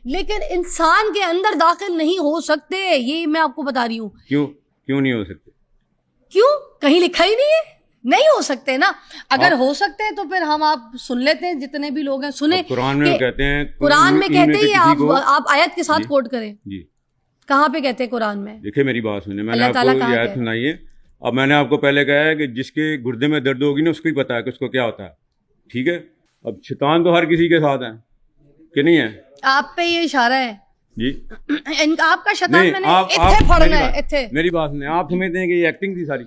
लेकिन इंसान के अंदर दाखिल नहीं हो सकते, ये मैं आपको बता रही हूँ।
क्यों नहीं हो सकते?
क्यों? कहीं लिखा ही नहीं है, नहीं हो सकते ना। अगर हो सकते हैं तो फिर हम आप सुन लेते हैं, जितने भी लोग हैं सुने।
कुरान में कहते हैं,
कुरान में कहते ही
हैं,
आप आयत के साथ कोट करें
जी,
कहाँ पे कहते हैं कुरान में?
देखिए मेरी बात सुने, मैंने
अल्लाह ताला
आपको
कहाँ
ये आयत
कहते
सुनाई है। अब मैंने आपको पहले कहा है कि जिसके गुर्दे में दर्द होगी ना, उसको ही पता है कि उसको क्या होता है, ठीक है। अब शैतान तो हर किसी के साथ है कि नहीं है?
आप पे ये इशारा है
जी,
आपका शैतान
नहीं,
मैंने
आप
इत्थे फड़ना
मेरी
है,
बात-
इत्थे।
मेरी बात सुने, आप समझते हैं कि ये एक्टिंग थी सारी?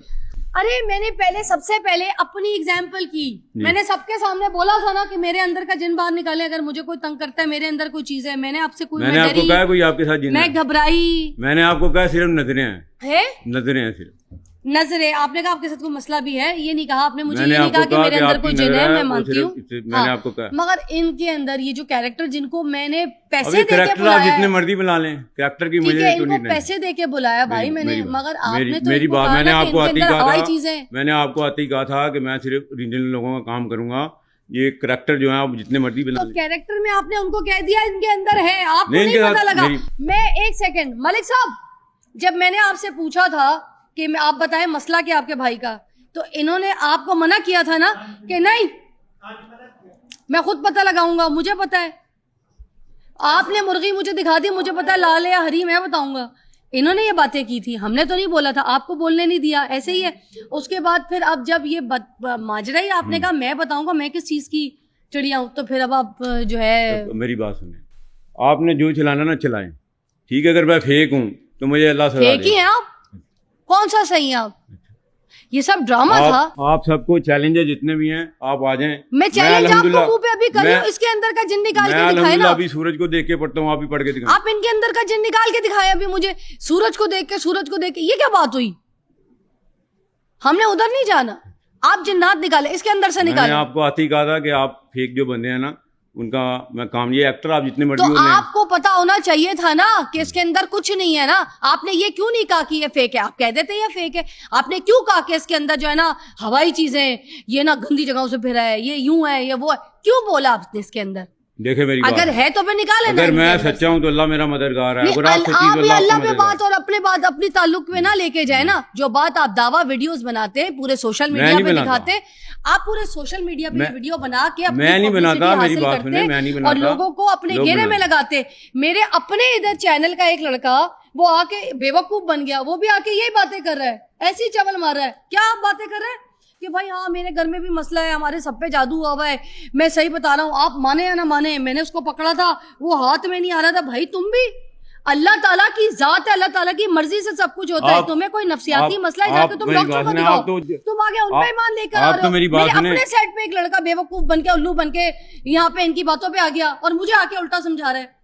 अरे मैंने पहले, सबसे पहले अपनी एग्जाम्पल की, मैंने सबके सामने बोला था ना कि मेरे अंदर का जिन बाहर निकाले, अगर मुझे कोई तंग करता है, मेरे अंदर कोई चीज है, मैंने आपसे कोई,
मैंने आपको कहा कोई आपके साथ जिन है?
मैं घबराई
मैंने आपको कहा सिर्फ नजरें हैं,
है,
नजरें हैं सिर्फ।
नजरे, आपने कहा आपके साथ कोई मसला भी है, ये नहीं कहा आपने मुझे,
मैंने
ये नहीं कहा
आपको
कि मेरे
कि
अंदर
आपकी
कोई जिन
नजर
है,
है,
मैं
वो
मानती
सिर्फ
हूँ।
मैंने आपको कहा।
मगर इनके अंदर ये जो कैरेक्टर, जिनको मैंने पैसे
अभी
दे के
करैक्टर आप
बुलाया
जितने
है,
मर्जी बुला लें, करैक्टर की
ठीक
मुझे
है,
तो
इनको
नहीं।
पैसे दे के बुलाया भाई मैंने, मगर आपने तो
मेरी
इनको
बात,
कहा
मैंने
ना कि
आपको
इनके
आती
अंदर
कहा
हवाई
था,
चीजें।
मैंने आपको आती कहा था कि मैं सिर्फ ओरिजिनल लोगों का काम करूंगा, ये करैक्टर जो है आप जितने मर्जी बना
तो
लें।
कैरेक्टर में आपने उनको कह दिया इनके अंदर है, आपको
नहीं,
नहीं
इनके
पता
साथ
लगा।
मेरी-
मैं एक सेकंड, मलिक साहब, जब मैंने आपसे पूछा था कि मैं, आप बताएं मसला क्या आपके भाई का, तो इन्होंने आपको मना किया था ना कि नहीं मैं खुद पता लगाऊंगा, मुझे पता है। आपने मुर्गी मुझे दिखा दी, मुझे पता है लाल है या हरी, मैं बताऊंगा। इन्होंने ये बातें की थी, हमने तो नहीं बोला था, आपको बोलने नहीं दिया, ऐसे ही है। उसके बाद फिर अब जब ये माजरा ही आपने कहा मैं बताऊंगा मैं किस चीज की चिड़िया हूं, तो फिर अब आप जो है,
तो मेरी बात सुने, आपने जो चलाना ना चलाएं, ठीक है। अगर मैं फेक हूँ तो मुझे अल्लाह सजा
फेक ही
दे।
हैं आप, कौन सा सही है आप? ये सब ड्रामा था।
आप सबको चैलेंजेस जितने भी हैं आप आ जाएं।
मैं चैलेंज आपको
अल्हम्दुलिल्लाह-
मुंह पे अभी कर रही हूँ,
मैं-
इसके अंदर का जिन निकाल
मैं
के दिखाए ना।
अल्हम्दुलिल्लाह अभी सूरज को देख के पढ़ता हूँ, आप भी पढ़ के दिखाएं।
आप इनके अंदर का जिन निकाल के दिखाए अभी मुझे, सूरज को देख के, सूरज को देख के, ये क्या बात हुई? हमने उधर नहीं जाना, आप जिन्नात निकाले, इसके अंदर से
मैंने
निकाले।
आपको आती कहा था कि आप फेक जो बंदे हैं ना, उनका मैं काम, ये एक्टर आप जितने मर्जी
तो
बोल लें।
आपको पता होना चाहिए था ना कि इसके अंदर कुछ नहीं है ना। आपने ये क्यों नहीं कहा कि ये फेक है? आप कह देते ये फेक है। आपने क्यों कहा कि इसके अंदर जो है ना हवाई चीजें, ये ना गंदी जगहों से फिरा है, ये यूं है, ये वो है, क्यों बोला आपने इसके अंदर?
देखे मेरी
अगर
बात,
है तो फिर निकाले ना
अगर
इनके
मैं
अंदर
सच्चा हूँ तो अल्लाह मेरा मददगार है।
नहीं,
अगर आप सच्ची
आप
तो
ये अल्लाह
आपका
पे
मददगार
बात और अपने बात, अपनी ताल्लुक पे ना लेके जाए ना। जो बात आप दावा वीडियोस बनाते हैं, पूरे सोशल मीडिया
नहीं
पे
बनाता।
दिखाते हैं, आप पूरे सोशल मीडिया पे
मैं-
वीडियो बना के अपनी
मैं नहीं
publicity
बनाता, मेरी
हासिल
बात
करते
सुने, मैं नहीं
और
बनाता,
लोगों को अपने
लोग
घेरे में
बनाते।
लगाते। मेरे अपने इधर चैनल का एक लड़का, वो आके बेवकूफ बन गया, वो भी आके यही बातें कर रहा है, ऐसी चवल मार रहा है। क्या आप बातें कर रहे हैं? कि भाई हाँ मेरे घर में भी मसला है, हमारे सब पे जादू हुआ हुआ है, मैं सही बता रहा हूँ, आप माने या ना माने, मैंने उसको पकड़ा था, वो हाथ में नहीं आ रहा था। भाई तुम भी, अल्लाह ताला की जात है, अल्लाह ताला की मर्जी से सब कुछ होता है। तुम्हें कोई नफसियाती मसला है, जाके तुम डॉक्टर को दिखाओ। तुम आगे उन पे ईमान लेकर आ रहे हो। मेरे अपने सेट पे एक लड़का बेवकूफ बन के, उल्लू बन के यहाँ पे इनकी बातों पे आ गया और मुझे आके उल्टा समझा रहा है।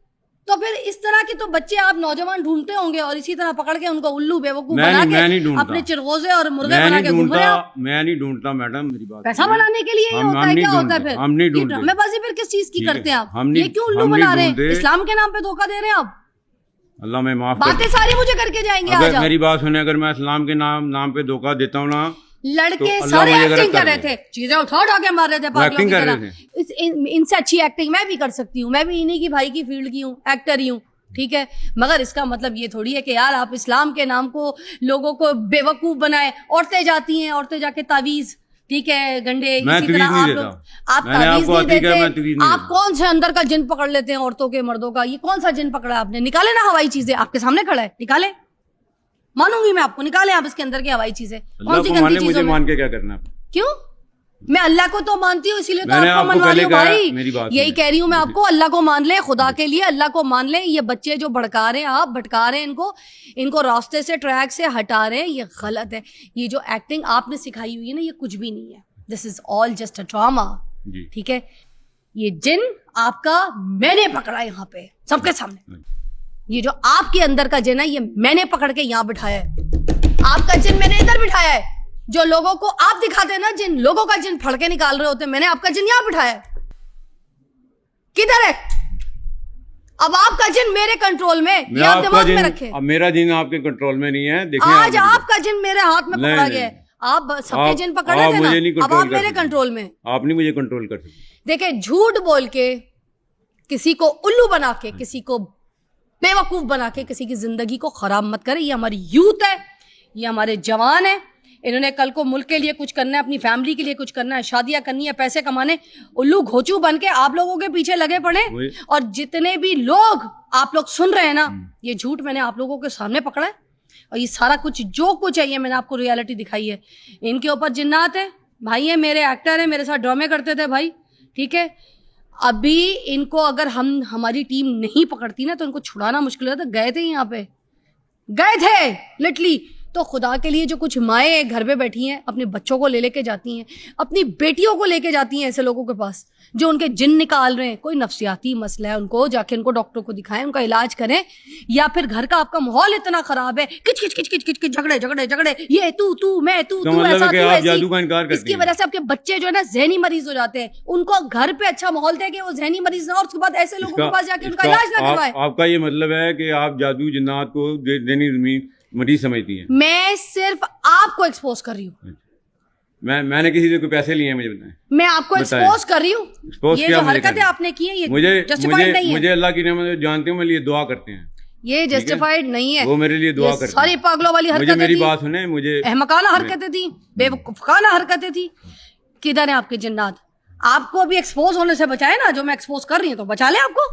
तो फिर इस तरह के तो बच्चे आप नौजवान ढूंढते होंगे और इसी तरह पकड़ के उनको उल्लू बेवकूफ बना के अपने चिरगोजे और मुर्गे बना के घूम रहे हो।
मैं नहीं ढूंढता मैडम, मेरी बात
पैसा बनाने के लिए ये होता है, क्या होता है फिर?
हम नहीं ढूंढते।
ड्रामेबाजी फिर किस चीज की करते हैं आप? ये क्यों उल्लू बना रहे हैं? इस्लाम के नाम पे धोखा दे रहे हैं आप।
अल्लाह मैं माफ
बातें सारी मुझे करके जाएंगे।
अगर मेरी बात सुने, अगर मैं इस्लाम के नाम पे धोखा देता हूँ ना,
लड़के सारे एक्टिंग कर रहे थे, चीजें उठा के मार रहे थे पागलों की तरह। इनसे अच्छी एक्टिंग मैं भी कर सकती हूँ, मैं भी इन्हीं की भाई की फील्ड की हूँ, एक्टर ही हूँ, ठीक है। मगर इसका मतलब ये थोड़ी है कि यार आप इस्लाम के नाम को लोगों को बेवकूफ बनाए। औरतें जाती हैं, औरतें जाके तावीज, ठीक है, गंडे, इसी तरह आप लोग, आप तावीज नहीं देते। आप कौन से अंदर का जिन पकड़ लेते हैं औरतों के, मर्दों का? ये कौन सा जिन पकड़ा आपने? निकाले ना हवाई चीजें, आपके सामने खड़ा है, निकाले, मानूंगी मैं आपको, निकाले आप इसके अंदर की हवाई चीजें। कौन सी गंदी चीजों में?
मान के क्या करना?
क्यों? मैं अल्लाह को तो मानती हूँ, इसीलिए तो आपको मनवा रही हूँ भाई। यही कह रही हूँ मैं आपको, अल्लाह को मान ले, खुदा के लिए अल्लाह को मान ले। ये बच्चे जो भड़का रहे हैं, आप भटका रहे हैं इनको रास्ते से, ट्रैक से हटा रहे हैं, ये गलत है। ये जो एक्टिंग आपने सिखाई हुई है ना, ये कुछ भी नहीं है। This is all just a drama, ठीक है। ये जिन आपका मैंने पकड़ा यहाँ पे सबके सामने। ये जो आपके अंदर का जिन है, ये मैंने पकड़ के यहाँ बिठाया है। आपका जिन मैंने इधर बिठाया है। जो लोगों को आप दिखाते हैं ना, जिन लोगों का जिन फड़ के निकाल रहे होते हैं, मैंने आपका जिन यहां बिठाया है। किधर है? अब आपका जिन मेरे कंट्रोल में, ये आप दिमाग में रखें।
अब मेरा जिन आपके कंट्रोल में नहीं है। देखिए
आज आपका जिन मेरे हाथ में पकड़ा गया है। आप सबके जिन पकड़ रहे थे ना, अब आप मेरे कंट्रोल में।
आप नहीं मुझे कंट्रोल कर सकते।
देखिए, झूठ बोल के, किसी को उल्लू बना के, किसी को बेवकूफ बना के किसी की जिंदगी को खराब मत करें। ये हमारी यूथ है, ये हमारे जवान है, इन्होंने कल को मुल्क के लिए कुछ करना है, अपनी फैमिली के लिए कुछ करना है, शादियां करनी है, पैसे कमाने। उल्लू घोचू बन के आप लोगों के पीछे लगे पड़े। और जितने भी लोग आप लोग सुन रहे हैं ना, ये झूठ मैंने आप लोगों के सामने पकड़ा है। और ये सारा कुछ जो कुछ है, ये मैंने आपको रियलिटी दिखाई है। इनके ऊपर जिन्नात है भाई, ये मेरे एक्टर है, मेरे साथ ड्रामे करते थे भाई, ठीक है। अभी इनको अगर हमारी टीम नहीं पकड़ती ना, तो इनको छुड़ाना मुश्किल होता। गए थे यहाँ पे, गए थे लिटरली। तो खुदा के लिए, जो कुछ माएँ घर पे बैठी हैं, अपने बच्चों को लेके जाती हैं, अपनी बेटियों को लेके जाती हैं ऐसे लोगों के पास जो उनके जिन निकाल रहे हैं। कोई नफ्सियाती मसला है, उनको जाके उनको डॉक्टर को दिखाएं, उनका इलाज करें। या फिर घर का आपका माहौल इतना खराब है, किच किच किच किच किच किच, झगड़े झगड़े झगड़े, ये तू मैं तू ऐसा तू ऐसी, इसकी वजह से आपके बच्चे जो है ना जहनी मरीज हो जाते हैं। उनको घर पे अच्छा माहौल दे के वो जहनी मरीज ना, और उसके बाद ऐसे लोगों के पास जाके उनका इलाज ना करवाए।
आपका ये मतलब है कि आप जादू जिन्नात को जहनी मरीज समझती हैं?
मैं सिर्फ आपको एक्सपोज कर रही हूँ।
मैंने किसी से कोई पैसे लिए हैं, मुझे बताएं।
मैं आपको एक्सपोज कर रही हूँ। ये जो हरकतें आपने की है, ये जस्टिफाइड नहीं है।
मुझे अल्लाह की नेमत जानते हो, मेरे लिए दुआ करते हैं,
ये जस्टिफाइड नहीं है।
वो मेरे लिए दुआ करते हैं।
सारी पागलों वाली हरकतें थी,
मेरी बात सुने, मुझे
अहमकाना हरकतें थी, बेवकूफाना हरकतें थी। किधर है आपके जिन्नात? आपको अभी एक्सपोज होने से बचाए ना, जो मैं एक्सपोज कर रही हूँ, तो बचा ले आपको।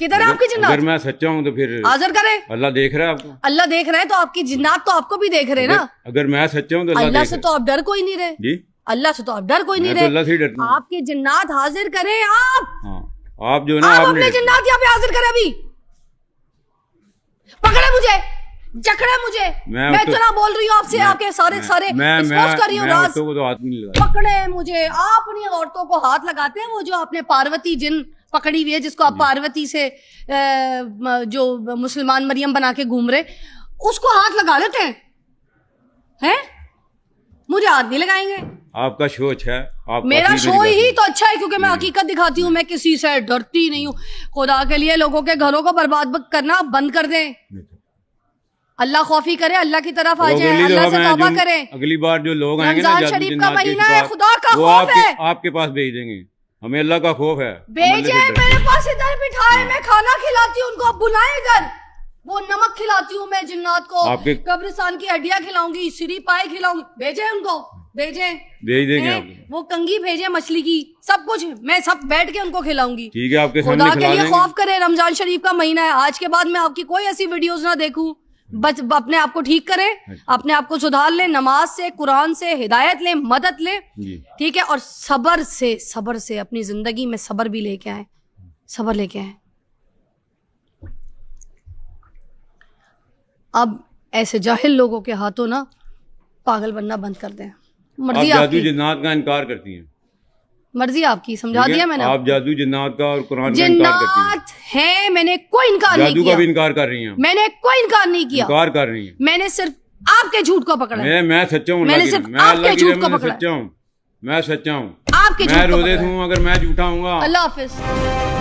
किधर है आपकी जिन्नात?
अगर मैं सच्चा हूँ तो फिर
हाजिर करे।
अल्लाह देख रहा है आपको।
अल्लाह देख रहा है तो आपकी जिन्नात तो आपको भी देख रहे हैं ना।
अगर मैं सच्चा हूँ तो
अल्लाह से तो आप डर कोई नहीं रहे जी। अल्लाह से तो आप डर कोई नहीं रहे।
अल्लाह से डरता हूं।
आपके जिन्नात हाजिर करें आप।
हाँ, आप जो ना
आप अपने जिन्नात यहाँ पे हाजिर करें। अभी पकड़े मुझे, जकड़े मुझे। मैं इतना बोल रही हूँ आपसे, आपके सारे एक्सपोज कर रही हूँ राज। पकड़े मुझे। आप अपनी औरतों को हाथ लगाते हैं, वो जो आपने पार्वती जिन पकड़ी हुई है, जिसको आप पार्वती से जो मुसलमान मरियम बना के घूम रहे, उसको हाथ लगा लेते हैं? मुझे हाथ नहीं लगाएंगे।
आपका शो अच्छा है, आप
मेरा शो ही तो अच्छा है, क्योंकि मैं हकीकत दिखाती हूँ। मैं किसी से डरती नहीं हूँ। खुदा के लिए लोगों के घरों को बर्बाद करना बंद कर दें। अल्लाह खौफी करे, अल्लाह की तरफ आ जाए, अल्लाह से तौबा करें।
अगली बार जो लोग आएंगे ना,
रमजान शरीफ का महीना है, खुदा का खौफ है,
आपके पास भेज देंगे। हमें अल्लाह का खौफ है।
भेजे मेरे पास, इधर बिठाए, मैं खाना खिलाती हूँ उनको, बुलाए इधर, वो नमक खिलाती हूँ मैं जिन्नात को, कब्रिस्तान की हड्डियां खिलाऊंगी, सिरी पाए खिलाऊंगी। भेजे उनको, भेज
देंगे आप।
वो कंगी भेजे मछली की, सब कुछ मैं सब बैठ के उनको खिलाऊंगी।
ठीक है, आपके
खुदा के लिए खौफ करे। रमजान शरीफ का महीना है, आज के बाद मैं आपकी कोई ऐसी वीडियोस ना देखूं, बस अपने आप को ठीक करें, अपने आप को सुधार लें, नमाज से, कुरान से हिदायत लें, मदद लें,
जी।
ठीक है। और सब्र से अपनी जिंदगी में सब्र भी लेके आए, सब्र लेके आए। अब ऐसे जाहिल लोगों के हाथों ना पागल बनना बंद कर दें।
आप
मर्जी
जादू
आपकी,
जिन्नात का इनकार करती हैं,
मर्जी आपकी, समझा
ठीक है?
दिया मैंने
आप
आपको।
जादू जिन्नात का और कुरान का इनकार करती हैं,
जिन्नात है, मैंने कोई इनकार नहीं
जादू का
किया,
भी इनकार कर रही हैं,
मैंने कोई इनकार नहीं किया,
इनकार कर रही हैं।
मैंने सिर्फ आपके झूठ को पकड़ा है।
मैं सच्चा हूँ,
मैंने
अल्लाह
सिर्फ
की मैं अल्लाह
आपके
की
झूठ को
रहमत से
पकड़ा है।
सच्चा हूँ, मैं सच्चा हूँ।
आपके
मैं
झूठ को
रोज़े
पकड़ा है।
हूँ, अगर मैं झूठा हूँगा
अल्लाह हाफिज।